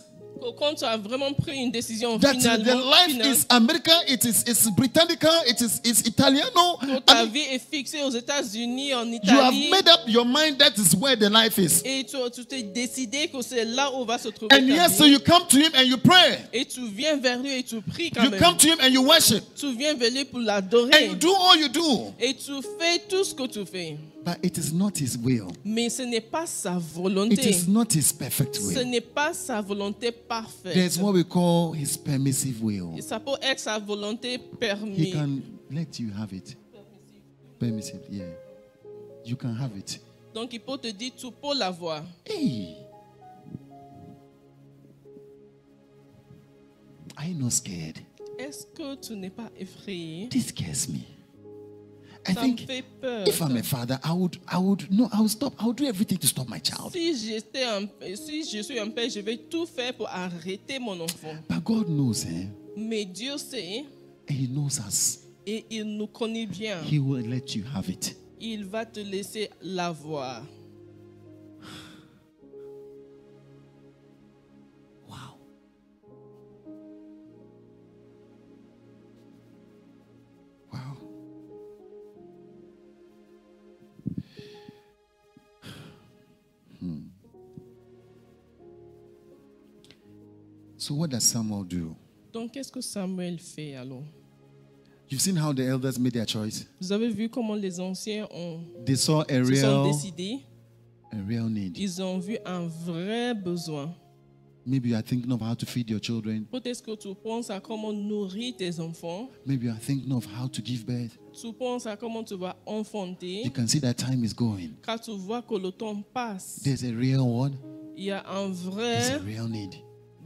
S2: Quand tu as vraiment pris une décision
S1: that the
S2: finalement,
S1: life is America, it's Britannica, it's Italiano.
S2: quand ta vie est fixée aux États-Unis, en
S1: You have
S2: Italie,
S1: made up your mind that is where the life is.
S2: et tu t'es décidé que c'est là où va se trouver
S1: And
S2: ta
S1: yes,
S2: vie.
S1: so you come to him and you pray.
S2: Et tu viens vers lui et tu pries quand
S1: You
S2: même.
S1: come to him and you worship.
S2: Tu viens vers lui pour
S1: And
S2: l'adorer.
S1: you do all you do.
S2: Et tu fais tout ce que tu fais.
S1: But it is not his will.
S2: Mais ce n'est pas sa
S1: It
S2: volonté.
S1: is not his perfect
S2: Ce
S1: will.
S2: n'est pas sa volonté parfaite.
S1: There's what we call his permissive will.
S2: Ça peut être sa volonté
S1: He
S2: permise.
S1: can let you have it. Permissive, yeah. You can have it.
S2: Donc il peut te dire, tu peux l'avoir.
S1: Hey. Are you not scared?
S2: Est-ce que tu n'es pas effrayé?
S1: This scares me. I
S2: Ça me
S1: think
S2: fait peur.
S1: if I'm a father, I would stop. I would do everything to stop my child.
S2: Si je suis un père, je vais tout faire pour arrêter mon enfant.
S1: But God knows,
S2: Mais Dieu sait
S1: and He knows us.
S2: et il nous connaît bien.
S1: He will let you have it.
S2: Il va te laisser l'avoir.
S1: Wow. Wow. So what does Samuel do?
S2: Donc qu'est-ce que Samuel fait alors?
S1: You've seen how the elders made their choice.
S2: Vous avez vu comment les anciens
S1: They saw a
S2: se sont
S1: real
S2: décidés.
S1: need.
S2: Ils ont vu un vrai besoin.
S1: Maybe you are thinking of how to feed your children.
S2: Peut-être que tu penses à comment nourrir tes enfants.
S1: Maybe you are thinking of how to give birth.
S2: Tu penses à comment tu vas enfanter.
S1: You can see that time is going.
S2: Quand tu vois que le temps passe,
S1: There's a real one.
S2: il y a un
S1: There's a
S2: vrai
S1: real need.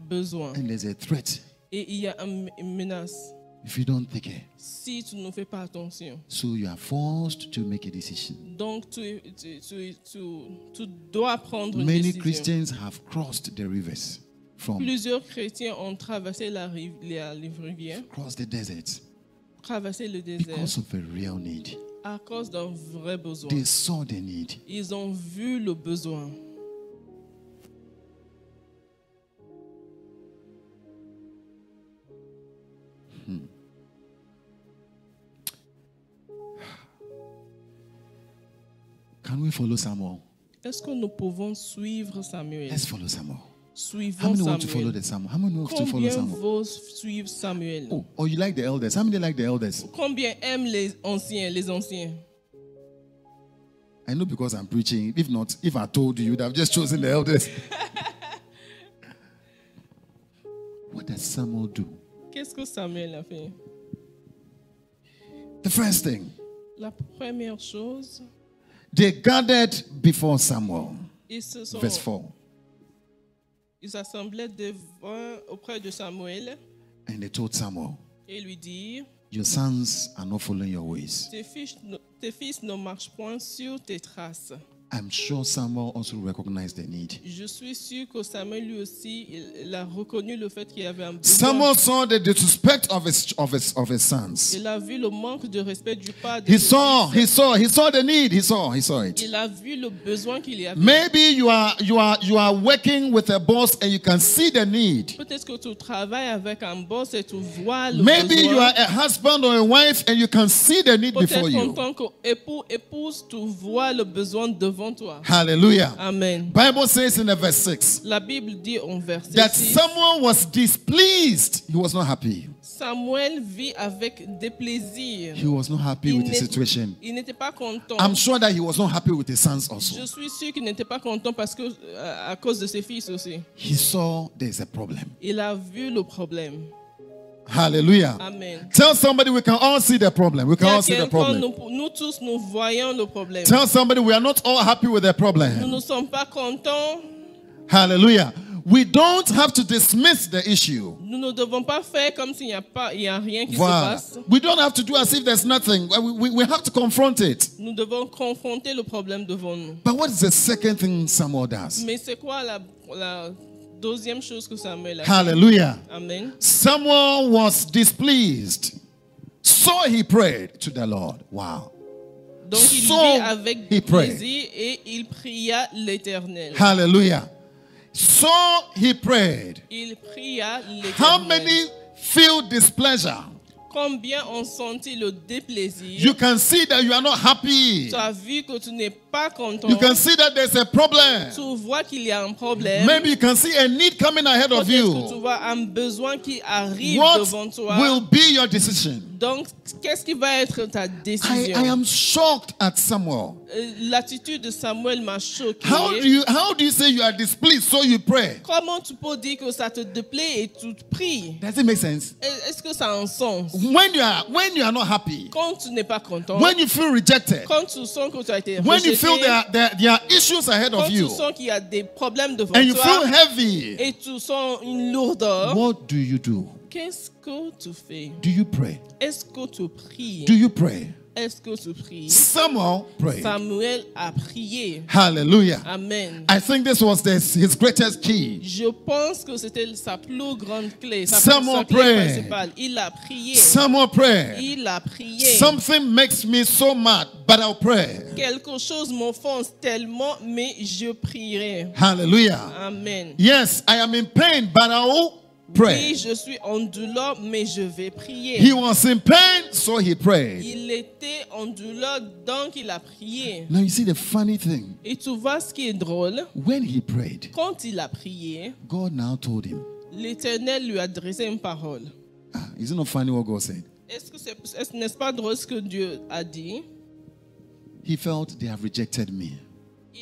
S2: besoin.
S1: And there's a threat
S2: Et il y a une menace
S1: if you don't take care.
S2: si tu ne fais pas attention.
S1: So you are forced to make a decision.
S2: Donc tu dois prendre une
S1: Many
S2: décision.
S1: Christians have crossed the rivers
S2: Plusieurs chrétiens ont traversé la rivière,
S1: crossed the deserts
S2: traversé le désert
S1: because of a real need.
S2: à cause d'un vrai besoin.
S1: They saw the need.
S2: Ils ont vu le besoin.
S1: Can we follow Samuel?
S2: Est-ce que nous pouvons suivre Samuel?
S1: Let's follow Samuel. How
S2: suivons
S1: many want to follow
S2: Samuel.
S1: the Samuel? How many want to follow
S2: Combien
S1: Samuel?
S2: vont suivre Samuel?
S1: Oh, or you like the elders? How many like the elders?
S2: Combien aiment les anciens?
S1: I know because I'm preaching. If not, if I told you, you'd have just chosen the elders. What does Samuel do?
S2: Qu'est-ce que Samuel a fait?
S1: The first thing,
S2: La première chose,
S1: they gathered before Samuel.
S2: ils se sont,
S1: Verse 4.
S2: ils s'assemblaient auprès de Samuel
S1: And they told Samuel,
S2: et lui dirent,
S1: your sons are not following your ways.
S2: tes fils ne marchent point sur tes traces.
S1: I'm sure Samuel also recognized the need.
S2: Je suis sûr que Samuel lui aussi, il a reconnu le fait qu'il y avait un besoin.
S1: Samuel saw the disrespect of his sons.
S2: Il a vu le manque de respect du père de
S1: He
S2: ses
S1: saw
S2: fils.
S1: the need. He saw it.
S2: Il a vu le besoin qu'il y avait.
S1: Maybe you are working with a boss and you can see the need.
S2: Peut-être que tu travailles avec un boss et tu vois le
S1: Maybe you
S2: besoin.
S1: are a husband or a wife and you can see the need
S2: Peut-être
S1: before
S2: en
S1: you.
S2: tant qu'époux, épouse, tu vois le besoin devant toi.
S1: Hallelujah.
S2: Amen.
S1: Bible says in the verse 6
S2: La Bible dit en verset
S1: that
S2: 6,
S1: Samuel was displeased. He was not happy.
S2: Samuel vit avec déplaisir.
S1: He was not happy with the
S2: n'est-
S1: situation.
S2: Il n'était pas content.
S1: I'm sure that he was not happy with his sons also.
S2: Je suis sûr qu'il n'était pas content parce que à cause de ses fils aussi.
S1: He saw there's a problem.
S2: Il a vu le problème.
S1: Hallelujah.
S2: Amen.
S1: Tell somebody we can all see the problem. We can
S2: Il y a
S1: all see the
S2: quelqu'un,
S1: problem.
S2: nous tous, nous voyons le problème.
S1: Tell somebody we are not all happy with the
S2: Nous
S1: problem.
S2: ne sommes pas contents.
S1: Hallelujah. We don't have to dismiss the issue.
S2: Nous ne devons pas faire comme s'il n'y a rien qui se
S1: Voilà.
S2: passe.
S1: We don't have to do as if there's nothing. We have to confront it.
S2: Nous devons confronter le problème devant nous.
S1: But what is the second thing Samuel does?
S2: Mais c'est quoi la deuxième chose que Samuel a fait?
S1: Hallelujah.
S2: Amen.
S1: Samuel was displeased. So he prayed to the Lord. Wow.
S2: Donc il
S1: So
S2: vit avec
S1: he prayed.
S2: plaisir et il pria l'Éternel.
S1: Hallelujah. So he prayed.
S2: Il pria
S1: How
S2: l'Éternel.
S1: many feel displeasure?
S2: Combien ont senti le déplaisir?
S1: You can see that you are not happy.
S2: Tu as vu que tu n'es pas content.
S1: You can see that there's a problem.
S2: Tu vois qu'il y a un problème.
S1: Maybe you can see a need coming ahead of
S2: Peut-être que tu
S1: you.
S2: vois un besoin qui arrive
S1: What
S2: devant toi.
S1: will be your decision?
S2: Donc, qu'est-ce qui va être ta décision?
S1: I am shocked at Samuel.
S2: L'attitude de Samuel m'a choqué.
S1: How do you say you are displeased so you pray?
S2: Comment tu peux dire que ça te déplaît et tu pries?
S1: Does it make sense?
S2: Est-ce que ça a un sens?
S1: When you are not happy,
S2: Quand tu n'es pas content,
S1: when you feel rejected,
S2: quand tu sens que tu as été
S1: when you
S2: rejeté,
S1: feel there are issues ahead
S2: quand
S1: of
S2: tu
S1: you,
S2: sens qu'il y a des problèmes devant
S1: and you
S2: toi
S1: feel heavy,
S2: et tu sens une lourdeur,
S1: what do you do?
S2: qu'est-ce que tu fais?
S1: Do you pray?
S2: Est-ce que tu pries?
S1: Do you pray?
S2: Est-ce que tu pries?
S1: Samuel prayed.
S2: Samuel a prié.
S1: Hallelujah.
S2: Amen.
S1: I think this was his greatest key.
S2: Je pense que c'était sa plus grande clé, sa
S1: Samuel
S2: clé
S1: prayed.
S2: principale. Il a prié.
S1: Samuel prayed.
S2: Il a prié.
S1: Something makes me so mad, but I'll pray.
S2: Quelque chose m'offense tellement, mais je prierai.
S1: Hallelujah.
S2: Amen.
S1: Yes, I am in pain, but I will pray.
S2: Oui, je suis en douleur, mais je vais prier.
S1: He was in pain, so he prayed.
S2: Il était en douleur, donc il a prié.
S1: Now you see the funny thing.
S2: Et tu vois ce qui est drôle?
S1: When he prayed,
S2: Quand il a prié,
S1: God now told him.
S2: l'Éternel lui a adressé une parole.
S1: Is it not funny what God said?
S2: N'est-ce pas drôle ce que Dieu a dit?
S1: He felt they have rejected me.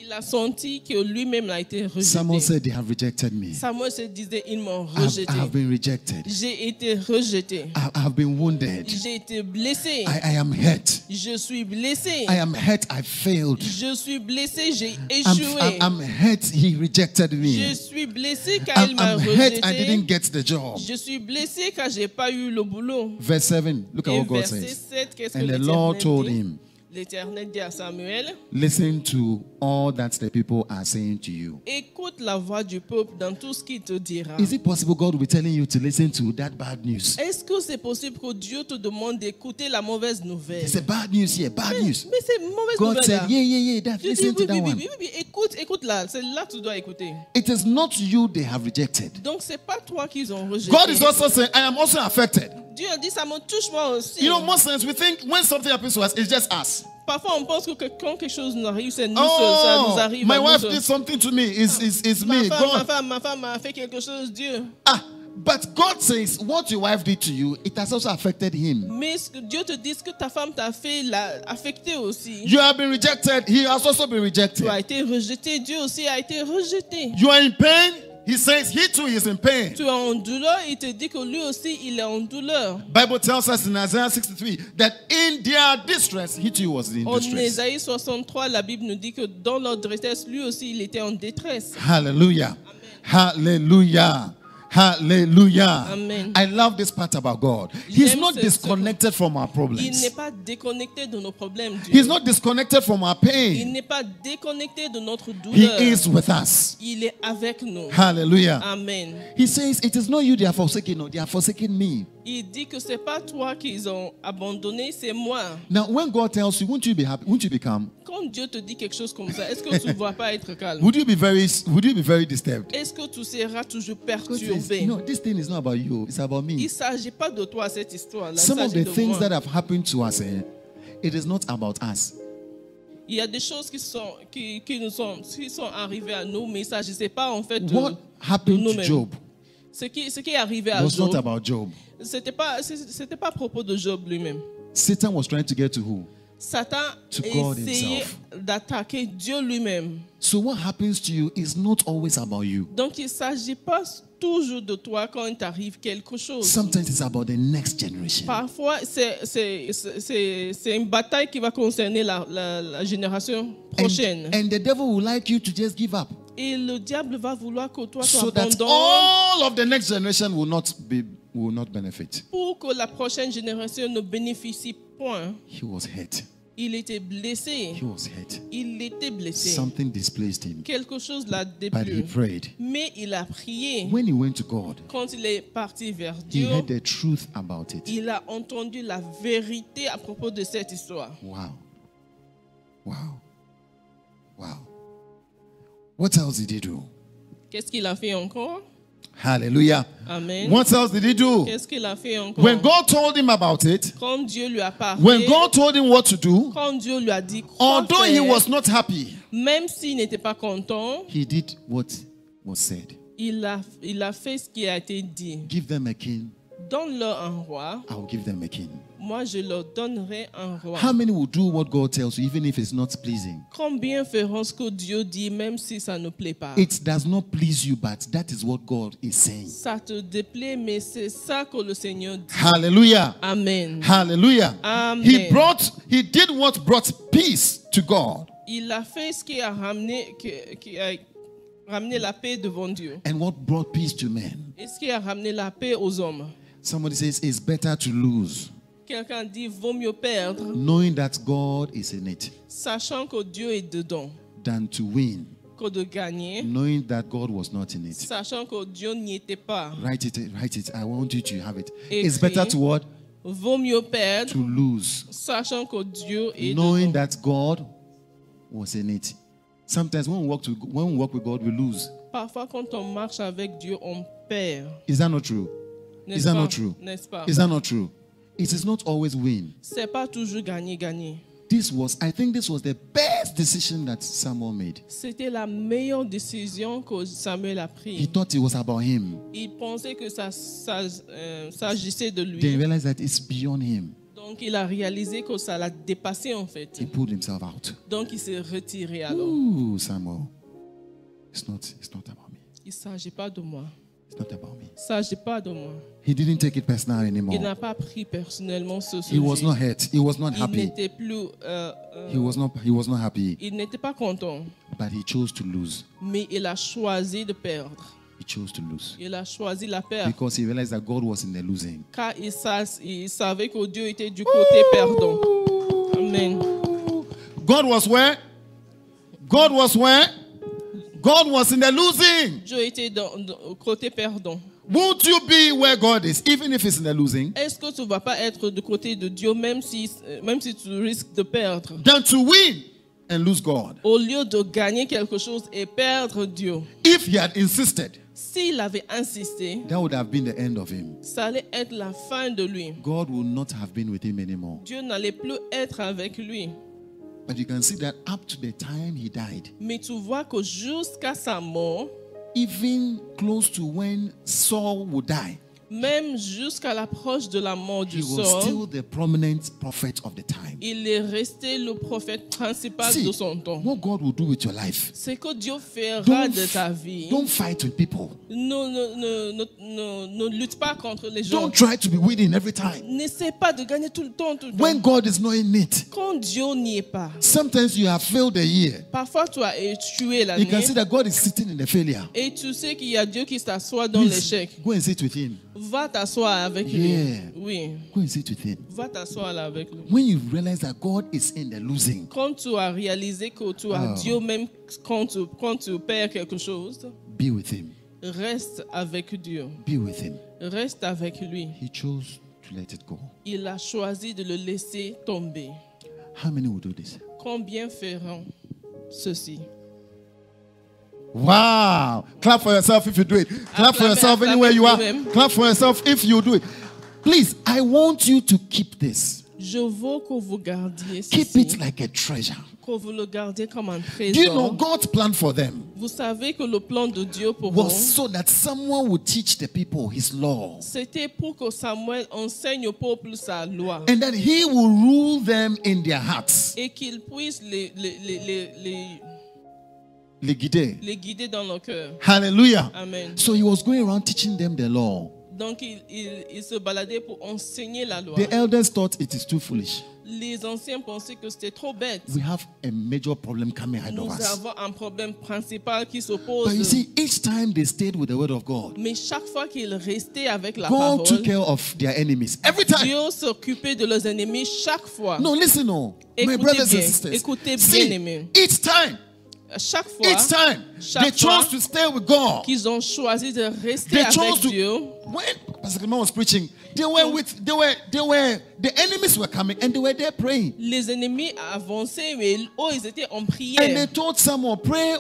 S2: Il a senti que lui-même a été rejeté.
S1: Samuel said they have rejected me.
S2: Samuel se disait, ils m'ont
S1: I
S2: rejeté.
S1: have been rejected.
S2: J'ai été rejeté.
S1: I have been wounded.
S2: J'ai été blessé.
S1: I am hurt.
S2: Je suis blessé.
S1: I am hurt. I failed.
S2: Je suis blessé. J'ai échoué.
S1: I'm hurt. He rejected
S2: Je
S1: me.
S2: suis blessé car il m'a
S1: I'm hurt. I
S2: rejeté.
S1: didn't get the job.
S2: Je suis blessé car j'ai pas eu le boulot.
S1: Verse 7. Look at
S2: Et
S1: what God
S2: verset
S1: says.
S2: 7, qu'est-ce que
S1: And the Lord
S2: l'Éternel
S1: told
S2: dit?
S1: him,
S2: L'Éternel dit à Samuel,
S1: listen to all that the people are saying to you.
S2: écoute la voix du peuple dans tout ce qu'il te dira.
S1: Is it possible God will be telling you to listen to that bad news?
S2: Est-ce que c'est possible que Dieu te demande d'écouter la mauvaise nouvelle?
S1: There's a bad news here. Bad news.
S2: Mais c'est mauvaise
S1: God
S2: nouvelle
S1: said,
S2: là.
S1: yeah, that.
S2: Je dis,
S1: Listen to that one.
S2: oui, écoute là, c'est là que tu dois écouter.
S1: It is not you they have rejected.
S2: Donc c'est pas toi qu'ils ont rejeté.
S1: God is also saying, I am also affected.
S2: Dieu a dit, ça me touche moi aussi.
S1: You know, most times we think when something happens to us, it's just us.
S2: Parfois, on pense que quand quelque chose nous arrive, c'est nous seuls, ça nous
S1: Oh,
S2: arrive.
S1: my
S2: à nous
S1: wife
S2: seuls.
S1: did something to me. It's me.
S2: Ma femme a fait quelque chose, Dieu.
S1: Ah, but God says what your wife did to you, it has also affected him.
S2: Mais ce que Dieu te dit, ce que ta femme t'a fait, l'a affecté aussi.
S1: You have been rejected. He has also been rejected.
S2: Tu as été rejeté, Dieu aussi a été rejeté.
S1: You are in pain. He says he too is in pain.
S2: Tu es en douleur, il te dit que lui aussi, il est en douleur.
S1: Bible tells us in Isaiah 63 that in their distress, he too was in
S2: En
S1: distress.
S2: Ésaïe 63, la Bible nous dit que dans leur détresse, lui aussi, il était en détresse.
S1: Hallelujah. Hallelujah. Hallelujah.
S2: Amen.
S1: I love this part about God. He's
S2: J'aime
S1: not
S2: ce-
S1: disconnected from our
S2: Il
S1: problems.
S2: n'est pas déconnecté de nos problèmes, Dieu.
S1: He's not disconnected from our
S2: Il
S1: pain.
S2: n'est pas déconnecté de notre
S1: He
S2: douleur.
S1: is with us.
S2: Il est avec nous.
S1: Hallelujah.
S2: Amen.
S1: He says, it is not you they are forsaking, no, they are forsaking me.
S2: Il dit que c'est pas toi qu'ils ont abandonné, c'est moi.
S1: Now, when God tells you, won't you be happy? Won't you be calm?
S2: Quand Dieu te dit quelque chose comme ça, est-ce que tu ne vas pas être calme?
S1: Would you be very disturbed?
S2: Est-ce que tu seras toujours
S1: God says,
S2: perturbé?
S1: no, this thing is not about you, it's about
S2: Il
S1: me.
S2: ne s'agit pas de toi, cette histoire-là. Il
S1: Some of
S2: s'agit
S1: the
S2: de
S1: things
S2: moi.
S1: that have happened to us, it is not about us.
S2: Il y a des choses qui nous sont arrivées à nous, mais il ne s'agissait pas en fait
S1: What
S2: de
S1: happened to
S2: nous-mêmes.
S1: Job
S2: Ce qui est arrivé à
S1: was not
S2: Job,
S1: about Job.
S2: c'était pas à propos de Job lui-même.
S1: Satan was trying to get to who?
S2: Satan
S1: To God
S2: essayait
S1: himself.
S2: d'attaquer Dieu lui-même.
S1: So what happens to you is not always about you.
S2: Donc il ne s'agit pas toujours de toi quand il t'arrive quelque chose.
S1: Sometimes it's about the next generation.
S2: Parfois, c'est une bataille qui va concerner la génération prochaine.
S1: And the devil would like you to just give up,
S2: Et le diable va vouloir que toi tu
S1: so that
S2: abandonnes
S1: all of the next generation will not benefit.
S2: pour que la prochaine génération ne bénéficie point.
S1: He was hurt.
S2: Il était blessé.
S1: He was hurt.
S2: Il était blessé.
S1: Something displaced him.
S2: Quelque chose l'a
S1: But he
S2: déplu.
S1: prayed.
S2: Mais il a prié.
S1: When he went to God,
S2: Quand il est parti vers
S1: he
S2: Dieu,
S1: heard the truth about it.
S2: il a entendu la vérité à propos de cette histoire.
S1: Wow. Wow. Wow. What else did he do?
S2: Qu'est-ce qu'il a fait encore?
S1: Hallelujah.
S2: Amen.
S1: What else did he do?
S2: Qu'est-ce qu'il a fait encore?
S1: When God told him about it,
S2: Quand Dieu lui a parlé,
S1: when God told him what to do,
S2: quand Dieu lui a dit quoi
S1: although he
S2: faire,
S1: was not happy,
S2: même s'il n'était pas content,
S1: he did what was said.
S2: il a fait ce qui a été dit.
S1: Give them a king,
S2: Donne-leur un roi,
S1: I'll give them a king.
S2: moi je leur donnerai un roi.
S1: How many will do what God tells you, even if it's not pleasing?
S2: Combien feront ce que Dieu dit, même si ça ne plaît pas?
S1: It does not please you, but that is what God is saying.
S2: Ça te déplaît, mais c'est ça que le Seigneur dit.
S1: Hallelujah.
S2: Amen.
S1: Hallelujah.
S2: Amen.
S1: He did what brought peace to God.
S2: Il a fait ce qui a ramené la paix devant Dieu.
S1: And what brought peace to men?
S2: Et ce qui a ramené la paix aux hommes.
S1: Somebody says it's better to lose,
S2: Quelqu'un dit, vaut mieux perdre,
S1: knowing that God is in it,
S2: sachant que Dieu est dedans,
S1: than to win,
S2: que de gagner,
S1: knowing that God was not in it.
S2: sachant que Dieu n'y était pas.
S1: Write it. I want you to have it.
S2: Écrit.
S1: It's better to what?
S2: Vaut mieux perdre,
S1: To lose,
S2: sachant que Dieu est
S1: knowing
S2: dedans.
S1: that God was in it. Sometimes when we walk with God, we lose.
S2: Parfois, quand on marche avec Dieu, on perd.
S1: Is that not true?
S2: N'est-ce
S1: Is that
S2: pas?
S1: not true?
S2: N'est-ce pas?
S1: Is that not true? It is not always win.
S2: C'est pas toujours gagner.
S1: I think this was the best decision that Samuel made.
S2: C'était la meilleure décision que Samuel a
S1: He
S2: prise.
S1: thought it was about him.
S2: Il pensait que ça s'agissait de
S1: Then he
S2: lui.
S1: realized that it's beyond him.
S2: Donc, il a réalisé que ça l'a dépassé en fait.
S1: He pulled himself out.
S2: Donc, il s'est retiré alors.
S1: Ooh, Samuel. It's not about me.
S2: Il ne s'agit pas de moi.
S1: It's not about me.
S2: Il ne s'agit pas de moi.
S1: He didn't take it personal
S2: Il
S1: anymore.
S2: n'a pas pris personnellement ce
S1: He was
S2: sujet.
S1: not hurt. He was not
S2: Il
S1: happy.
S2: n'était plus,
S1: He was not happy.
S2: il n'était pas content,
S1: But he chose to lose.
S2: mais il a choisi de perdre.
S1: He chose to lose.
S2: Il a choisi la perte,
S1: Because he realized that God was in the losing.
S2: car il savait que Dieu était du côté perdant. Amen.
S1: God was where? God was where? God was in the losing.
S2: Dieu était au côté perdant.
S1: Won't you be where God is, even if it's in the losing?
S2: Est-ce que tu ne vas pas être du côté de Dieu, même si tu risques de perdre,
S1: Than to win, and lose God.
S2: au lieu de gagner quelque chose et perdre Dieu.
S1: If he had insisted,
S2: S'il avait insisté,
S1: that would have been the end of him.
S2: ça allait être la fin de lui.
S1: God would not have been with him anymore.
S2: Dieu n'allait plus être avec lui.
S1: But you can see that up to the time he died,
S2: Mais tu vois que jusqu'à sa mort,
S1: even close to when Saul would die,
S2: même jusqu'à l'approche de la mort
S1: he
S2: du
S1: was
S2: Saul,
S1: still the prominent prophet of the time.
S2: il est resté le prophète principal
S1: See,
S2: de son temps.
S1: what God will do with your life.
S2: C'est que Dieu fera
S1: Don't,
S2: de ta vie.
S1: don't fight with people.
S2: Ne lutte pas contre les gens.
S1: Don't try to be winning every time.
S2: N'essaie pas de gagner tout le temps, tout le temps.
S1: When God is not in it,
S2: Quand Dieu n'y est pas,
S1: sometimes you have failed a year.
S2: parfois tu as échoué
S1: You can
S2: l'année
S1: see that God is sitting in the failure.
S2: et tu sais qu'il y a Dieu qui s'assoit dans
S1: Please,
S2: l'échec.
S1: go and sit with him.
S2: Va t'asseoir avec
S1: Yeah.
S2: lui. Oui,
S1: Go and sit with him.
S2: va t'asseoir là avec lui.
S1: When you realize that God is in the losing,
S2: Quand tu as réalisé que tu as Dieu, même quand tu perds quelque chose,
S1: be with him.
S2: reste avec Dieu.
S1: Be with him.
S2: Reste avec lui.
S1: He chose to let it go.
S2: Il a choisi de le laisser tomber.
S1: How many will do this?
S2: Combien feront ceci?
S1: Wow. Clap for yourself if you do it. Clap for
S2: Acclamez,
S1: yourself
S2: acclamez
S1: anywhere you are.
S2: vous-même.
S1: Clap for yourself if you do it. Please, I want you to keep this.
S2: Je veux que vous gardiez
S1: Keep
S2: ceci,
S1: it like a treasure.
S2: que vous le gardiez comme un
S1: Do you know
S2: trésor.
S1: God's plan for them
S2: Vous savez que le plan de Dieu pour
S1: was
S2: vous,
S1: so that someone would teach the people his law
S2: c'était pour que Samuel enseigne au peuple sa loi
S1: and that he will rule them in their hearts.
S2: et qu'il puisse
S1: Les guider.
S2: les guider dans leur cœur.
S1: Hallelujah.
S2: Amen.
S1: So he was going around teaching them the law.
S2: Donc il se baladait pour enseigner la loi.
S1: The elders thought it is too foolish.
S2: Les anciens pensaient que c'était trop bête.
S1: We have a major problem coming ahead
S2: Nous
S1: of us.
S2: avons un problème principal qui se
S1: But you
S2: pose.
S1: see, each time they stayed with the word of God,
S2: Mais chaque fois qu'ils restaient avec la
S1: God took
S2: parole,
S1: care of their enemies. Every time.
S2: Dieu s'occupait de leurs ennemis chaque fois.
S1: No, listen, no. My
S2: Écoutez
S1: brothers
S2: bien,
S1: and sisters.
S2: écoutez bien,
S1: See,
S2: aimés.
S1: each time,
S2: Chaque fois
S1: they chose
S2: fois
S1: to stay with God.
S2: qu'ils ont choisi de rester
S1: They
S2: avec
S1: chose to.
S2: Dieu,
S1: When Pastor Clement was preaching, the enemies were coming and they were there praying.
S2: les ennemis avançaient, mais eux, ils étaient en
S1: And they
S2: prière.
S1: told Samuel, pray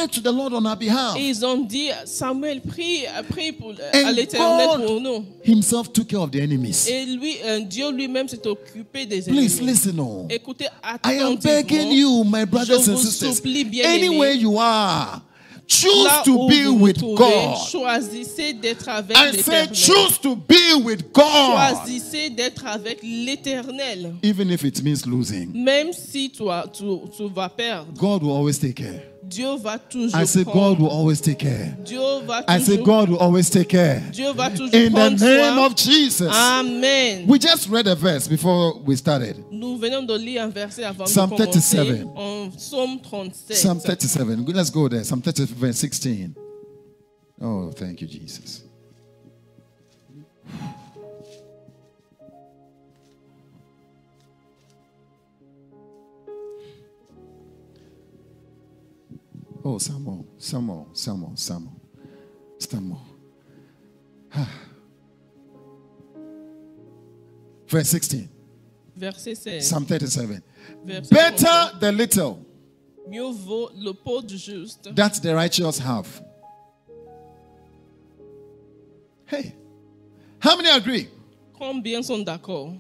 S1: to the Lord on our behalf.
S2: Et ils ont dit, Samuel, prie à
S1: And
S2: l'Éternel pour nous.
S1: God himself took care of the enemies.
S2: Et lui, Dieu lui-même s'est occupé des
S1: Please
S2: ennemis.
S1: listen, no.
S2: Écoutez
S1: I am begging
S2: attentivement.
S1: you, my brothers
S2: Je
S1: and
S2: vous
S1: sisters,
S2: supplie, bien
S1: anywhere
S2: aimés,
S1: you are, choose
S2: là
S1: to
S2: où
S1: be
S2: vous vous
S1: with
S2: trouvez,
S1: God.
S2: choisissez d'être avec
S1: I say,
S2: l'Éternel.
S1: choose to be with God,
S2: Choisissez d'être avec l'Éternel.
S1: even if it means losing.
S2: Même si tu vas perdre,
S1: God will always take care.
S2: Dieu va toujours
S1: I say, God
S2: prendre.
S1: will always take care.
S2: Dieu va
S1: I say,
S2: toujours,
S1: God will always take care.
S2: Dieu va toujours
S1: In the
S2: prendre
S1: name
S2: soin.
S1: of Jesus.
S2: Amen.
S1: We just read a verse before we started.
S2: Nous venons de lire un verset avant
S1: Psalm
S2: de commencer
S1: 37.
S2: en Psaume 37.
S1: Psalm 37. Let's go there. Psalm 37, verse 16. Oh, thank you, Jesus. Oh, some more. Verse 16.
S2: Verset 16.
S1: Psalm 37.
S2: Verset
S1: Better
S2: 37.
S1: the little
S2: Mieux vaut le pot du juste
S1: that the righteous have. Hey, how many agree?
S2: Combien sont d'accord?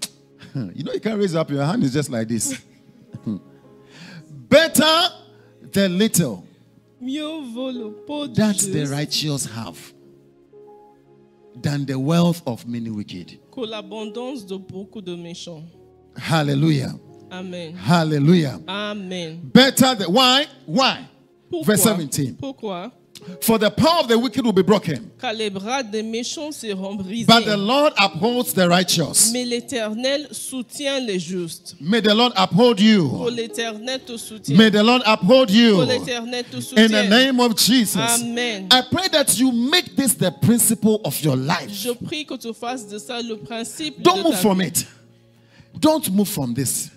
S1: You know, you can't raise up your hand, it's just like this. Better the little
S2: Mieux vaut le pot du
S1: that the
S2: juste
S1: righteous have than the wealth of many wicked.
S2: que l'abondance de beaucoup de méchants.
S1: Hallelujah.
S2: Amen.
S1: Hallelujah.
S2: Amen.
S1: Better the why? Why?
S2: Pourquoi?
S1: Verse 17.
S2: Pourquoi?
S1: For the power of the wicked will be broken,
S2: Car les bras des méchants seront brisés.
S1: but the Lord upholds the righteous.
S2: Mais l'Éternel soutient les justes.
S1: May the Lord uphold
S2: Que
S1: you.
S2: l'Éternel te soutienne.
S1: May the Lord uphold
S2: Que
S1: you.
S2: l'Éternel te
S1: In the
S2: soutienne.
S1: name of Jesus.
S2: Amen.
S1: I pray that you make this the principle of your life.
S2: Je prie que tu fasses de ça le principe
S1: Don't
S2: de
S1: move
S2: ta
S1: from
S2: vie.
S1: it. Don't move from this.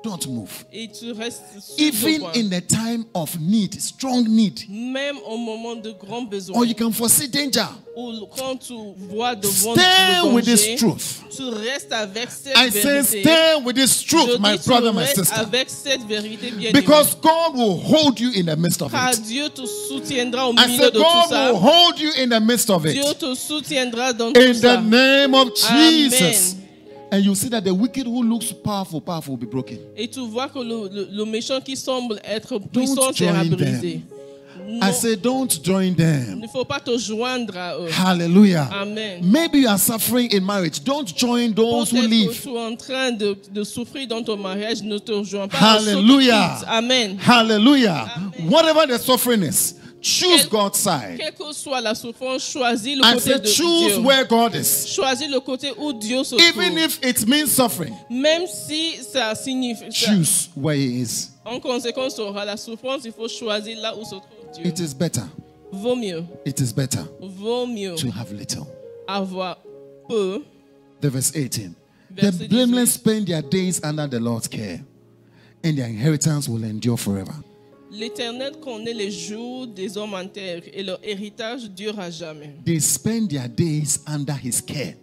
S1: don't move.
S2: Et tu restes sur ton
S1: Even
S2: point.
S1: in the time of need, strong need,
S2: Même au moment de grand besoin.
S1: or you can foresee danger.
S2: Ou quand tu vois devant
S1: Stay
S2: le
S1: with this
S2: danger,
S1: truth.
S2: tu restes avec cette
S1: I say,
S2: vérité.
S1: stay with this
S2: Je
S1: truth, my
S2: dis, tu
S1: brother, my
S2: restes
S1: sister.
S2: avec cette vérité bien
S1: Because God will hold you in the midst of
S2: car
S1: it.
S2: Dieu te soutiendra au
S1: I
S2: milieu
S1: said,
S2: de tout
S1: God
S2: ça.
S1: will hold you in the midst of
S2: Dieu
S1: it.
S2: te soutiendra dans
S1: In
S2: tout
S1: the
S2: ça.
S1: name of Jesus.
S2: Amen.
S1: And you see that the wicked who looks powerful will be broken.
S2: Et tu vois que le méchant qui semble être puissant
S1: join
S2: sera
S1: them.
S2: brisé. Non,
S1: I say, don't join
S2: il
S1: them.
S2: ne faut pas te joindre à eux.
S1: Hallelujah.
S2: Amen.
S1: Maybe you are suffering in marriage. Don't join those who
S2: Peut-être que
S1: leave.
S2: tu es en train de souffrir dans ton mariage, ne te rejoins pas.
S1: Hallelujah.
S2: Saute quitte. Amen.
S1: Hallelujah.
S2: Amen.
S1: Whatever the suffering is, choose
S2: Quel-
S1: God's side.
S2: Quelle que soit la souffrance, choisis le
S1: I
S2: côté
S1: said,
S2: de
S1: choose
S2: Dieu.
S1: where God is.
S2: Choisis le côté où Dieu se
S1: Even
S2: trouve.
S1: if it means suffering,
S2: Même si ça signifie...
S1: choose where He is.
S2: En conséquence, tu auras la souffrance, il faut choisir là où se trouve Dieu.
S1: It is better.
S2: Vaut mieux.
S1: It is better
S2: Vaut mieux
S1: to have little.
S2: avoir peu.
S1: The verse 18. The
S2: Verset
S1: blameless spend their days under the Lord's care, and their inheritance will endure forever.
S2: L'Éternel connaît les jours des hommes en terre et leur héritage dure à jamais.
S1: They spend their days under His care.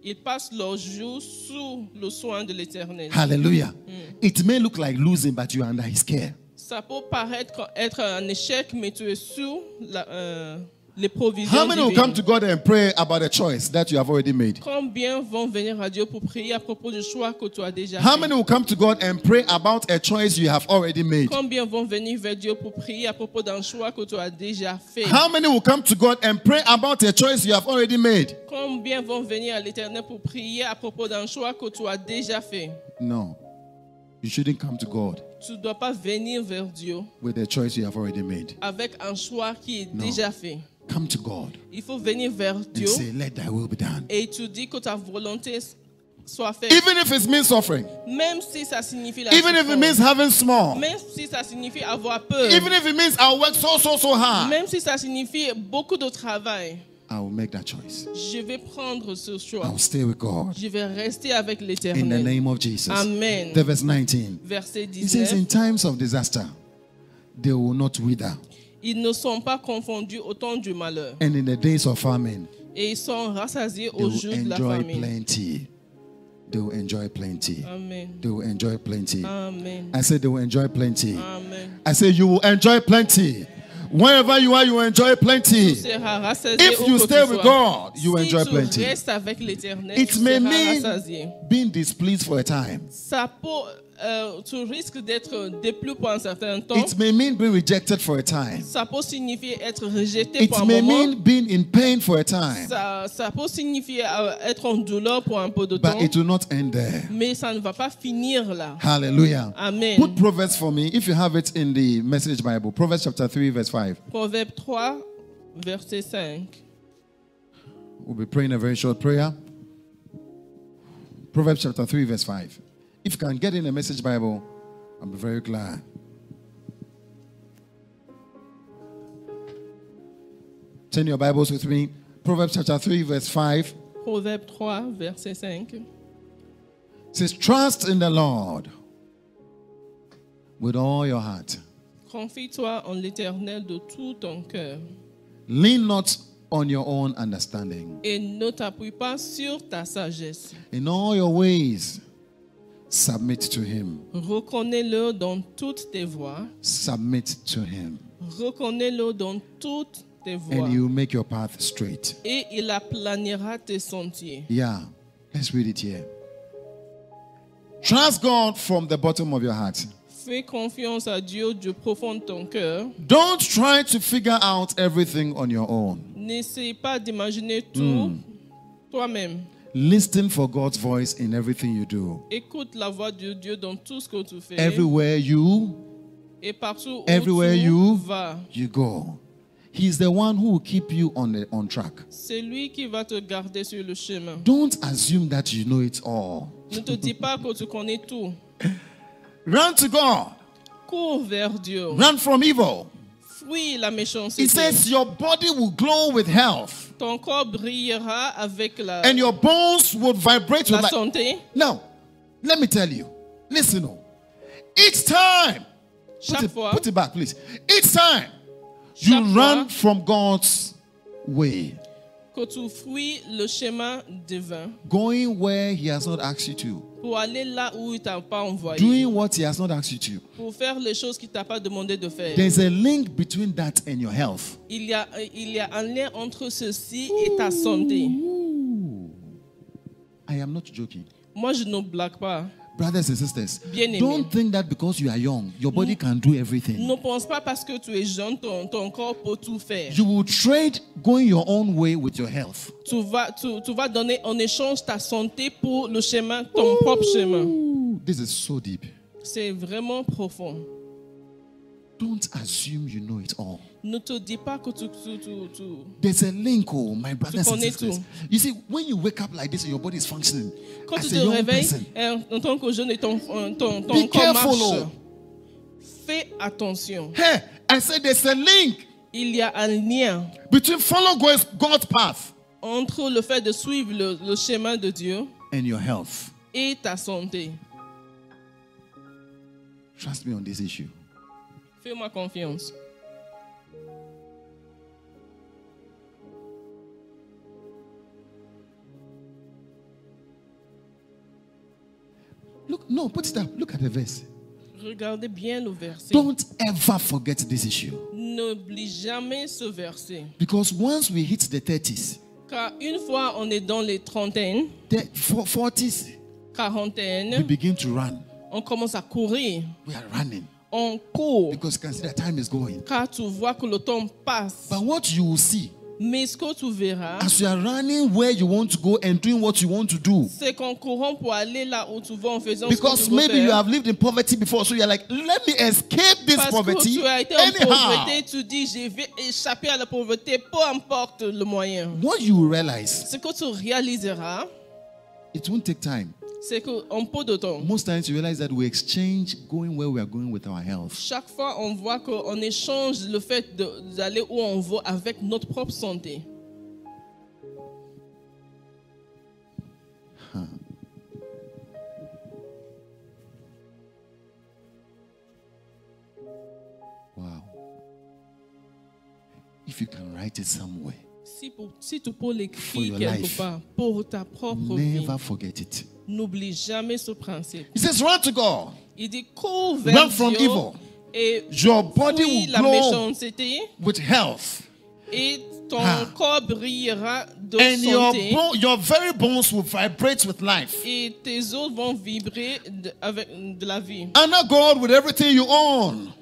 S2: Ils passent leurs jours sous le soin de l'Éternel.
S1: Hallelujah. It may look like losing, but you are under His care.
S2: Ça peut paraître être un échec, mais tu es sous les provisions
S1: How many will come to
S2: divines.
S1: God and pray about a choice that you have already made?
S2: Combien vont venir à Dieu pour prier à propos du choix que tu as déjà
S1: How
S2: fait?
S1: many will come to God and pray about a choice you have already made?
S2: Combien vont venir vers Dieu pour prier à propos d'un choix que tu as déjà fait?
S1: How many will come to God and pray about a choice you have already made?
S2: Combien vont venir à l'Éternel pour prier à propos d'un choix que tu as déjà fait?
S1: No. You shouldn't come to God
S2: Tu ne dois pas venir vers Dieu
S1: with a choice you have already made.
S2: avec un choix qui est
S1: Non.
S2: déjà fait.
S1: Come to God
S2: Il faut venir vers
S1: and
S2: Dieu
S1: say, let thy will be done.
S2: et tu dis que ta volonté soit faite.
S1: Even if it means suffering,
S2: Même si ça signifie la
S1: even if it
S2: souffrance.
S1: means having small,
S2: Même si ça signifie avoir peur.
S1: even if it means I'll work so hard,
S2: Même si ça signifie beaucoup de travail.
S1: I will make that choice.
S2: Je vais prendre ce choix.
S1: I'll stay with God
S2: Je vais rester avec
S1: in the
S2: l'Éternel.
S1: name of Jesus.
S2: Amen.
S1: The verse 19.
S2: Verset
S1: He says,
S2: 19.
S1: in times of disaster, they will not wither.
S2: Ils ne sont pas confondus au temps du malheur.
S1: And in the days of famine,
S2: Et ils sont rassasiés
S1: they
S2: au
S1: will
S2: jour de la
S1: enjoy
S2: famine.
S1: plenty. They will enjoy plenty.
S2: Amen.
S1: They will enjoy plenty.
S2: Amen.
S1: I said they will enjoy plenty.
S2: Amen.
S1: I said you will enjoy plenty. Wherever you are, you will enjoy plenty.
S2: Tu seras rassasié
S1: If
S2: où
S1: you
S2: que
S1: stay
S2: tu
S1: with
S2: sois.
S1: God, you will
S2: Si
S1: enjoy
S2: tu
S1: plenty.
S2: restes avec l'Éternel,
S1: It
S2: tu
S1: may
S2: seras
S1: mean
S2: rassasié.
S1: being displeased for a time.
S2: Ça tu risques d'être déplu pour un certain temps.
S1: It may mean being rejected for a time.
S2: Ça peut signifier être rejeté
S1: It
S2: pour un
S1: may
S2: moment.
S1: mean being in pain for a time.
S2: Ça peut signifier être en douleur pour un peu de temps.
S1: But it will not end there.
S2: Mais ça ne va pas finir là.
S1: Hallelujah.
S2: Amen.
S1: Put Proverbs for me, if you have it in the Message Bible. Proverbs chapter 3, verse 5.
S2: Proverbe 3, verset 5.
S1: We'll be praying a very short prayer. Proverbs chapter 3, verse 5. If you can get in a Message Bible, I'll be very glad. Turn your Bibles with me. Proverbs chapter 3, verse 5.
S2: Proverbe 3, verset 5.
S1: It says, trust in the Lord with all your heart.
S2: Confie-toi en l'Éternel de tout ton cœur
S1: Lean not on your own understanding.
S2: et ne t'appuie pas sur ta sagesse.
S1: In all your ways, submit to him.
S2: Reconnais-le dans toutes tes voies.
S1: Submit to him.
S2: Reconnais-le dans toutes tes voies.
S1: And he will make your path straight.
S2: Et il aplanira tes sentiers.
S1: Yeah, let's read it here. Trust God from the bottom of your heart.
S2: Fais confiance à Dieu du profond de ton cœur.
S1: Don't try to figure out everything on your own.
S2: N'essaie pas d'imaginer tout toi-même.
S1: Listen for God's voice in everything you do.
S2: Écoute la voix de Dieu dans tout ce que tu fais.
S1: Everywhere
S2: Et partout où
S1: everywhere
S2: tu
S1: you-
S2: vas.
S1: you go. He's the one who will keep you on track.
S2: C'est lui qui va te garder sur le chemin.
S1: Don't assume that you know it all.
S2: Ne te dis pas que tu connais tout.
S1: Run to God.
S2: Cours vers Dieu.
S1: Run from evil.
S2: Fuis la méchanceté.
S1: He says your body will glow with health
S2: Ton corps brillera avec
S1: and your bones will vibrate with
S2: la
S1: life.
S2: santé.
S1: Now, let me tell you, Listen, oh. Each time,
S2: Chaque fois,
S1: put it back, please. Each time you
S2: Chaque
S1: run
S2: fois.
S1: from God's way,
S2: que tu fuis le chemin divin
S1: going where He has not asked you to,
S2: pour aller là où il ne t'a pas envoyé,
S1: doing what He has not asked you to,
S2: pour faire les choses qu'il ne t'a pas demandé de faire.
S1: there's a link between that and your health.
S2: Il y a un lien entre ceci et ta santé.
S1: I am not joking.
S2: Moi, je ne blague pas.
S1: Brothers and sisters,
S2: Bien-aimés.
S1: don't think that because you are young, your body can do everything.
S2: Ne pense pas parce que tu es jeune, ton corps peut tout faire.
S1: You will trade going your own way with your health.
S2: Tu vas donner en échange ta santé pour le chemin, ton propre chemin.
S1: This is so deep.
S2: C'est vraiment profond.
S1: Don't assume you know it all.
S2: Ne te dis pas que tu
S1: There's a link, oh, my brothers and
S2: connais
S1: sisters.
S2: tout.
S1: You see, when you wake up like this and your body is functioning,
S2: Quand tu
S1: as
S2: te
S1: a young
S2: réveilles
S1: person,
S2: en tant que jeune et ton
S1: Be
S2: corps
S1: careful,
S2: marche,
S1: oh.
S2: fais attention.
S1: hey, I said there's a link
S2: Il y a un lien
S1: between follow God's path
S2: entre le fait de suivre le chemin de Dieu
S1: and your health.
S2: et ta santé.
S1: Trust me on this issue.
S2: Fais-moi confiance.
S1: Look, no, put it up. Look at the verse.
S2: Regardez bien le verset.
S1: Don't ever forget this issue.
S2: N'oublie jamais ce verset.
S1: Because once we hit the 30s,
S2: Car une fois on est dans les trentaines,
S1: the 40s, we
S2: quarantaines,
S1: begin to run.
S2: on commence à courir.
S1: We are running.
S2: On court
S1: Because you can see that time is going.
S2: car tu vois que le temps passe.
S1: But what you will see,
S2: Mais ce que tu verras,
S1: as you are running where you want to go and doing what you want to do,
S2: c'est qu'en courant pour aller là où tu vas en faisant ce que
S1: because
S2: tu veux
S1: maybe you
S2: faire.
S1: have lived in poverty before, so you're like, let me escape this
S2: Parce que
S1: poverty
S2: tu as été en
S1: anyhow.
S2: pauvreté, tu dis je vais échapper à la pauvreté, peu importe le moyen.
S1: What you will realize,
S2: Ce que tu réaliseras,
S1: it won't take time.
S2: c'est qu'en peu de temps,
S1: Most times you realize that we exchange going where we are going with our health.
S2: chaque fois on voit qu'on échange le fait d'aller où on veut avec notre propre santé.
S1: Wow. If you can write it somewhere,
S2: Si tu peux
S1: For
S2: l'écrire
S1: your
S2: quelque
S1: life.
S2: part pour ta propre vie,
S1: never forget it.
S2: n'oublie jamais ce principe.
S1: He says, run to God.
S2: Il dit cours vers
S1: Run from
S2: Dieu
S1: evil.
S2: et
S1: Your body
S2: fuis
S1: will
S2: la
S1: glow
S2: méchanceté
S1: with health.
S2: et ton
S1: Ah.
S2: corps brillera de
S1: And
S2: santé
S1: your very bones will vibrate with life.
S2: et tes os vont vibrer avec de la vie.
S1: Honor God with everything you own.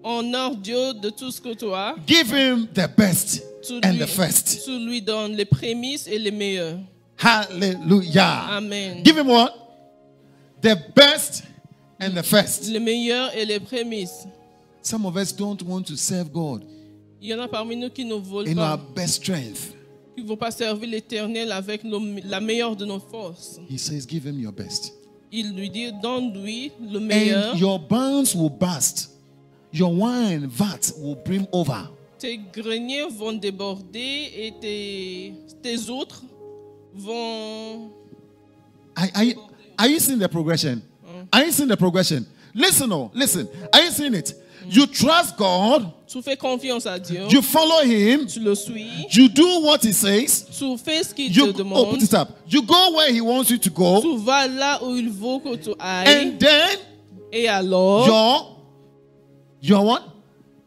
S2: Honore Dieu de tout ce que tu as.
S1: Give Him the best
S2: Tu
S1: and
S2: lui,
S1: the first.
S2: tu lui donnes les prémices et les meilleurs.
S1: Hallelujah.
S2: Amen.
S1: Give Him what? The best and the first.
S2: Les meilleurs et les prémices.
S1: Some of us don't want to serve God
S2: Il y en a parmi nous qui ne veulent
S1: in our
S2: pas,
S1: best strength.
S2: qui ne veulent pas servir l'Éternel avec la meilleure de nos forces.
S1: He says, give Him your best.
S2: Il lui dit, donne-lui le meilleur.
S1: And your barns will burst. Your wine vat will brim over.
S2: Tes greniers vont déborder et tes autres vont...
S1: Are you seeing the progression? Are you seeing the progression? Listen, oh, listen. Are you seeing it? You trust God.
S2: Tu fais confiance à Dieu.
S1: You follow Him.
S2: Tu le suis.
S1: You do what He says.
S2: Tu fais ce qu'il
S1: You
S2: te
S1: oh, put
S2: demande.
S1: it up. You go where He wants you to go.
S2: Tu vas là où il veut que tu ailles.
S1: And then
S2: Et alors,
S1: your what?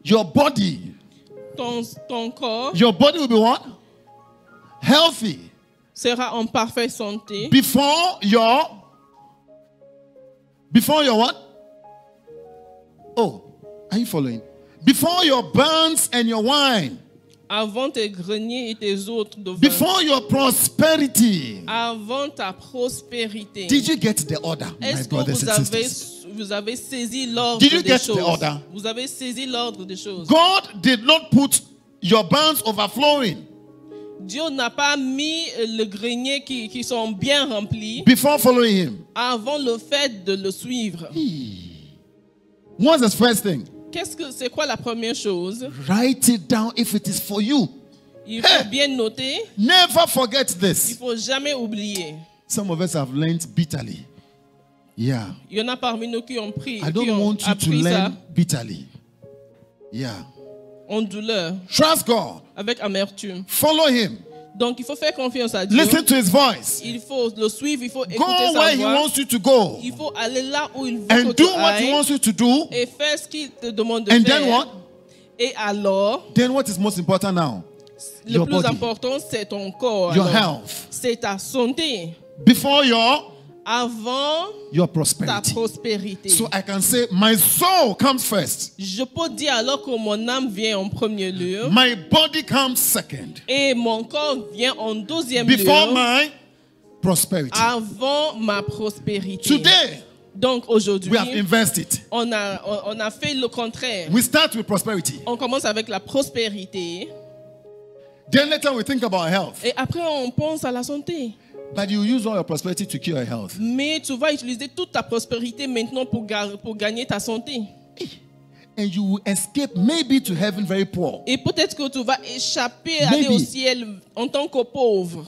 S1: Your body.
S2: ton corps
S1: Your body will be what? Healthy.
S2: sera en parfaite santé.
S1: Before your what? Oh, are you following? Before your barns and your wine.
S2: Avant tes greniers et tes autres de vin.
S1: Before your prosperity.
S2: Avant ta prospérité.
S1: Did you get the order, my
S2: Est-ce que
S1: brothers and sisters?
S2: vous avez saisi l'ordre
S1: Did you
S2: des
S1: get the
S2: choses?
S1: order?
S2: Vous avez saisi l'ordre des choses.
S1: God did not put your barns overflowing
S2: Dieu n'a pas mis le grenier qui sont bien remplis
S1: before following Him.
S2: avant le fait de le suivre.
S1: What's the first thing?
S2: C'est quoi la première chose?
S1: Write it down if it is for you.
S2: Il faut bien noter.
S1: Never forget
S2: Il
S1: this.
S2: faut jamais oublier.
S1: Some of us have learned bitterly. Yeah.
S2: Il y en a parmi nous qui ont pris,
S1: I
S2: qui
S1: don't
S2: ont
S1: want you to
S2: appris ça
S1: learn bitterly. Yeah.
S2: en douleur,
S1: Trust God.
S2: avec amertume.
S1: Follow Him.
S2: Donc il faut faire confiance à Dieu.
S1: Listen to His voice.
S2: Il faut le suivre, il faut
S1: Go
S2: écouter sa
S1: where He
S2: voix.
S1: wants you to go.
S2: Il faut aller là où il veut
S1: And
S2: que
S1: do
S2: tu
S1: what He
S2: ailles
S1: wants you to do.
S2: et faire ce qu'il te demande de
S1: And
S2: faire.
S1: then what?
S2: Et alors,
S1: Then what is most important now?
S2: le
S1: Your
S2: plus
S1: body.
S2: important, c'est ton corps.
S1: Your
S2: alors.
S1: health.
S2: C'est ta santé.
S1: Before
S2: Avant
S1: your
S2: ta
S1: prosperity.
S2: prospérité.
S1: So I can say, my soul comes first.
S2: Je peux dire alors que mon âme vient en premier lieu
S1: My body comes second.
S2: et mon corps vient en deuxième
S1: Before
S2: lieu
S1: my prosperity.
S2: avant ma prospérité.
S1: Today,
S2: Donc aujourd'hui,
S1: we have invested.
S2: on a fait le contraire.
S1: We start with prosperity.
S2: On commence avec la prospérité
S1: Then later we think about health.
S2: et après on pense à la santé.
S1: But you use all your prosperity to cure your health.
S2: Mais tu vas utiliser toute ta prospérité maintenant pour gagner ta santé.
S1: And you will escape maybe to heaven very poor.
S2: Et peut-être que tu vas échapper, aller au
S1: Maybe.
S2: ciel en tant que pauvre.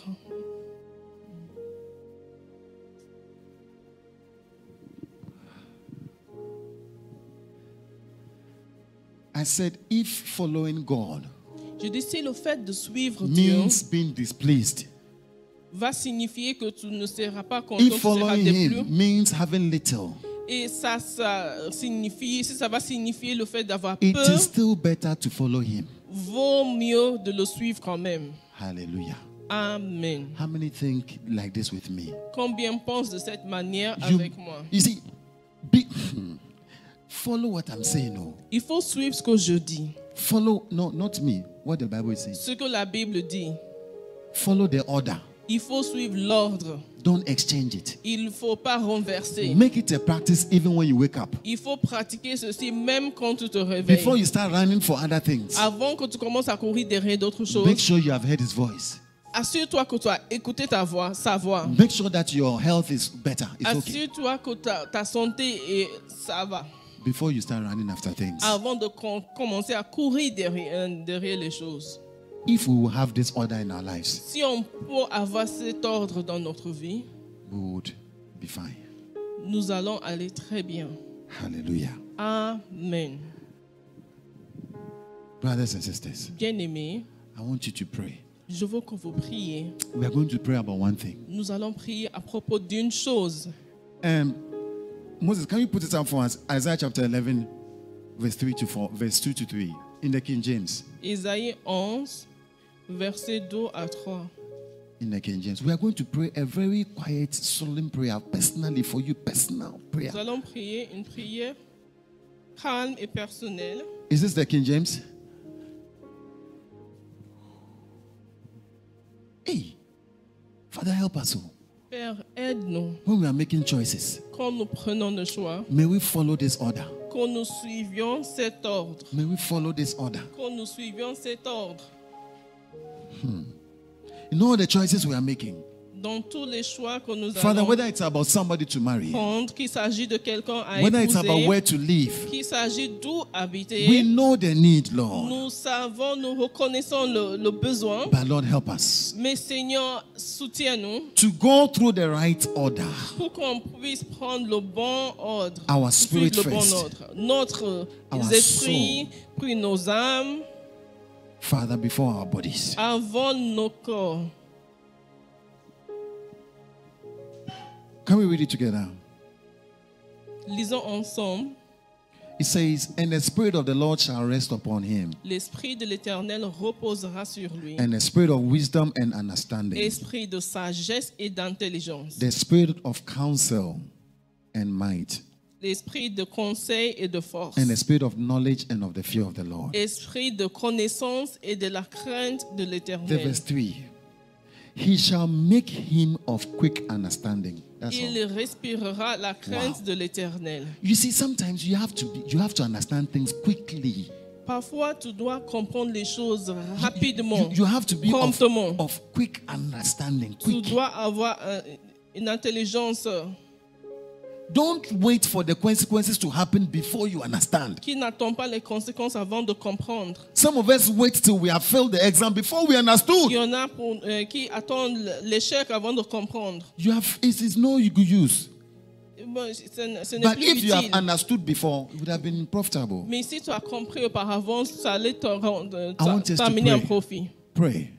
S1: I said, if following God
S2: Je dis, si le fait de suivre Dieu
S1: means being displeased,
S2: va signifier que tu ne seras pas content,
S1: if
S2: tu seras
S1: following
S2: déplu.
S1: Him means having little,
S2: Et ça signifie, si ça va signifier le fait d'avoir
S1: it
S2: peur,
S1: is still better to follow Him.
S2: vaut mieux de le suivre quand même.
S1: Hallelujah.
S2: Amen.
S1: How many think like this with me?
S2: Combien pensent de cette manière
S1: You,
S2: avec moi?
S1: you see, follow what I'm saying. No,
S2: Il faut suivre ce que je dis,
S1: follow. No, not me. What the Bible is saying.
S2: ce que la Bible dit.
S1: Follow the order.
S2: Il faut suivre l'ordre.
S1: Don't exchange it.
S2: Il ne faut pas renverser.
S1: Make it a practice even when you wake up.
S2: Il faut pratiquer ceci même quand tu te réveilles.
S1: Before you start running for other things,
S2: Avant que tu commences à courir derrière d'autres choses,
S1: make sure you have heard His voice.
S2: assure-toi que tu as écouté sa voix.
S1: Make sure that your health is better. It's okay.
S2: Assure-toi que ta santé et ça va.
S1: Before you start running after things.
S2: Avant de commencer à courir derrière les choses.
S1: If we will have this order in our lives,
S2: Si on peut avoir cet ordre dans notre vie,
S1: we would be fine.
S2: nous allons aller très bien.
S1: Hallelujah.
S2: Amen.
S1: Brothers and sisters,
S2: Bien-aimés,
S1: I want you to pray.
S2: je veux que vous priez.
S1: We are going to pray about one thing.
S2: Nous allons prier à propos d'une chose.
S1: Moses, can you put it up for us? Isaiah chapter 11, verse 2 to 3, in the King James.
S2: Isaïe 11, versets 2 à 3.
S1: In the King James. We are going to pray a very quiet, solemn prayer, personally for you, personal prayer.
S2: Nous allons prier une prière calme et personnelle.
S1: Is this the King James? Hey, Father, help us all.
S2: Père, aide-nous
S1: When we are making choices,
S2: quand nous prenons nos choix,
S1: may we follow this order.
S2: que nous suivions cet ordre.
S1: May we follow this order.
S2: Que nous suivions cet ordre.
S1: In all the choices we are making,
S2: Dans tous les choix que nous
S1: Father,
S2: allons
S1: whether it's about somebody to marry,
S2: prendre, qu'il s'agit de quelqu'un à
S1: whether it's about
S2: épouser,
S1: where to live,
S2: qu'il s'agit d'où habiter,
S1: we know the need, Lord.
S2: nous savons, nous reconnaissons le besoin.
S1: But Lord, help us
S2: Mais Seigneur, soutiens-nous
S1: to go through the right order.
S2: pour qu'on puisse prendre le bon ordre.
S1: Our
S2: Suivre
S1: spirit
S2: le bon
S1: first.
S2: ordre. Notre
S1: Our
S2: esprit, puis nos âmes,
S1: Father, before our bodies.
S2: avant nos corps.
S1: Can we read it together?
S2: Lisons ensemble.
S1: It says, and the Spirit of the Lord shall rest upon him,
S2: L'Esprit de l'Éternel reposera sur lui.
S1: and the Spirit of wisdom and understanding,
S2: Esprit de sagesse et d'intelligence.
S1: the Spirit of counsel and might,
S2: L'Esprit de conseil et de force.
S1: and the Spirit of knowledge and of the fear of the Lord.
S2: Esprit de connaissance et de la crainte de
S1: The
S2: l'Éternel.
S1: verse 3. He shall make him of quick understanding. That's all.
S2: Il respirera la crainte de l'Éternel.
S1: You see, sometimes you have to understand things quickly.
S2: Parfois, tu dois comprendre les choses rapidement.
S1: You have to be
S2: promptement.
S1: of quick understanding.
S2: Tu
S1: Quick.
S2: dois avoir une intelligence
S1: Don't wait for the consequences to happen before you understand.
S2: qui n'attend pas les conséquences avant de comprendre.
S1: Some of us wait till we have failed the exam before we understood.
S2: Il y en a qui attendent l'échec avant de comprendre.
S1: It is no use.
S2: bon, ce n'est
S1: But
S2: plus
S1: if you have
S2: utile.
S1: understood before, it would have been profitable.
S2: Mais si tu as compris auparavant, ça allait
S1: want us to
S2: t'amener un
S1: pray.
S2: profit.
S1: Pray.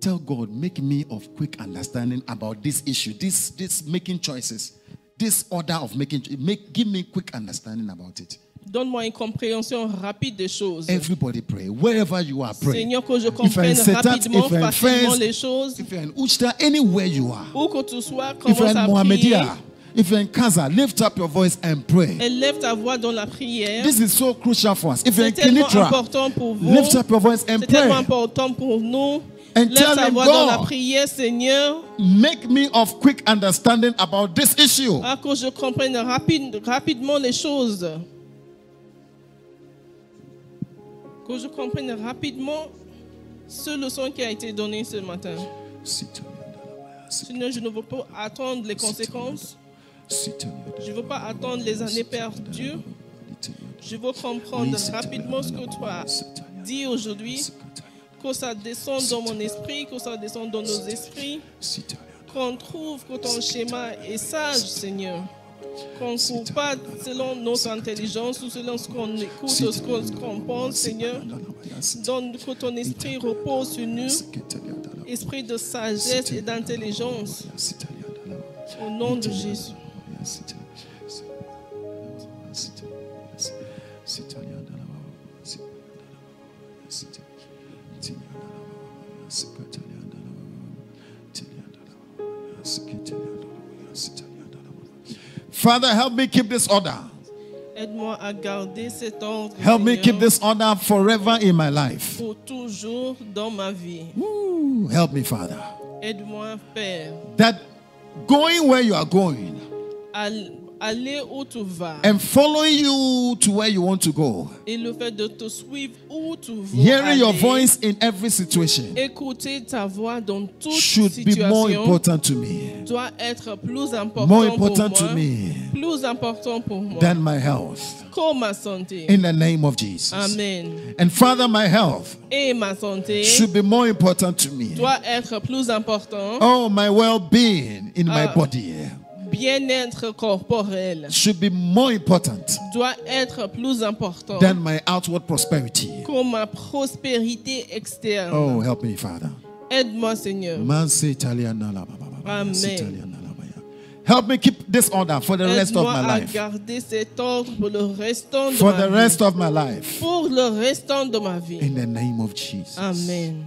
S1: Tell God, make me of quick understanding about this issue, this making choices, this order of give me quick understanding about it.
S2: Donne-moi une compréhension rapide des choses.
S1: Everybody pray. Wherever you are, pray.
S2: Seigneur, que je
S1: If you're in
S2: comprenne
S1: Setat,
S2: rapidement,
S1: if you're in
S2: facilement
S1: France,
S2: les choses.
S1: if you're in Uchta, anywhere you are.
S2: Où que tu sois,
S1: If you're
S2: commence
S1: in
S2: à prier.
S1: Mohammedia, if you're in Kaza, lift up your voice and pray.
S2: Élève ta voix dans la prière.
S1: This is so crucial for us. If you're in
S2: C'est tellement
S1: Kinitra,
S2: important pour vous.
S1: lift up your voice and
S2: C'est tellement
S1: pray.
S2: important pour nous.
S1: And
S2: Lève
S1: tell
S2: ta
S1: him,
S2: voix dans la
S1: God,
S2: prière, Seigneur,
S1: make me of quick understanding about this issue.
S2: à que je comprenne rapidement les choses. Que je comprenne rapidement ce leçon qui a été donné ce matin. Sinon, je ne veux pas attendre les conséquences. Je ne veux pas attendre les années perdues. Je veux comprendre rapidement ce que tu as dit aujourd'hui. Que ça descende dans mon esprit, que ça descende dans nos esprits. Qu'on trouve que ton schéma est sage, Seigneur. Qu'on ne court pas selon notre intelligence ou selon ce qu'on écoute ou ce qu'on pense, Seigneur. Donne que ton esprit repose sur nous. Esprit de sagesse et d'intelligence. Au nom de Jésus.
S1: Father, help me keep this order.
S2: Aide-moi à garder cet ordre,
S1: Help me
S2: Seigneur,
S1: keep this order forever in my life.
S2: pour toujours dans ma vie.
S1: Ooh, help me, Father.
S2: Aide-moi, Père,
S1: That going where you are going
S2: à aller où tu vas
S1: and following you to where you want to go,
S2: et le fait de te suivre où tu veux
S1: hearing your
S2: aller,
S1: voice in every situation
S2: écouter ta voix dans toute
S1: should be more
S2: situation
S1: important to me,
S2: doit être plus important,
S1: more
S2: pour
S1: important to
S2: moi,
S1: me
S2: plus important pour moi
S1: than my health.
S2: que ma santé.
S1: In the name of Jesus.
S2: Amen.
S1: And Father, my health
S2: Et ma santé
S1: should be more important to me.
S2: doit être plus important.
S1: Oh, my well-being in my body
S2: Bien-être corporel
S1: should be more important
S2: doit être plus important
S1: than my outward prosperity.
S2: que ma prospérité externe.
S1: Oh, help me, Father.
S2: Aide-moi, Seigneur.
S1: Amen. Help me keep this order for the rest of
S2: Aide-moi
S1: my
S2: à
S1: life.
S2: garder cet ordre pour le restant de
S1: For
S2: ma
S1: the
S2: vie.
S1: rest of my life.
S2: Pour le restant de ma vie.
S1: In the name of Jesus.
S2: Amen.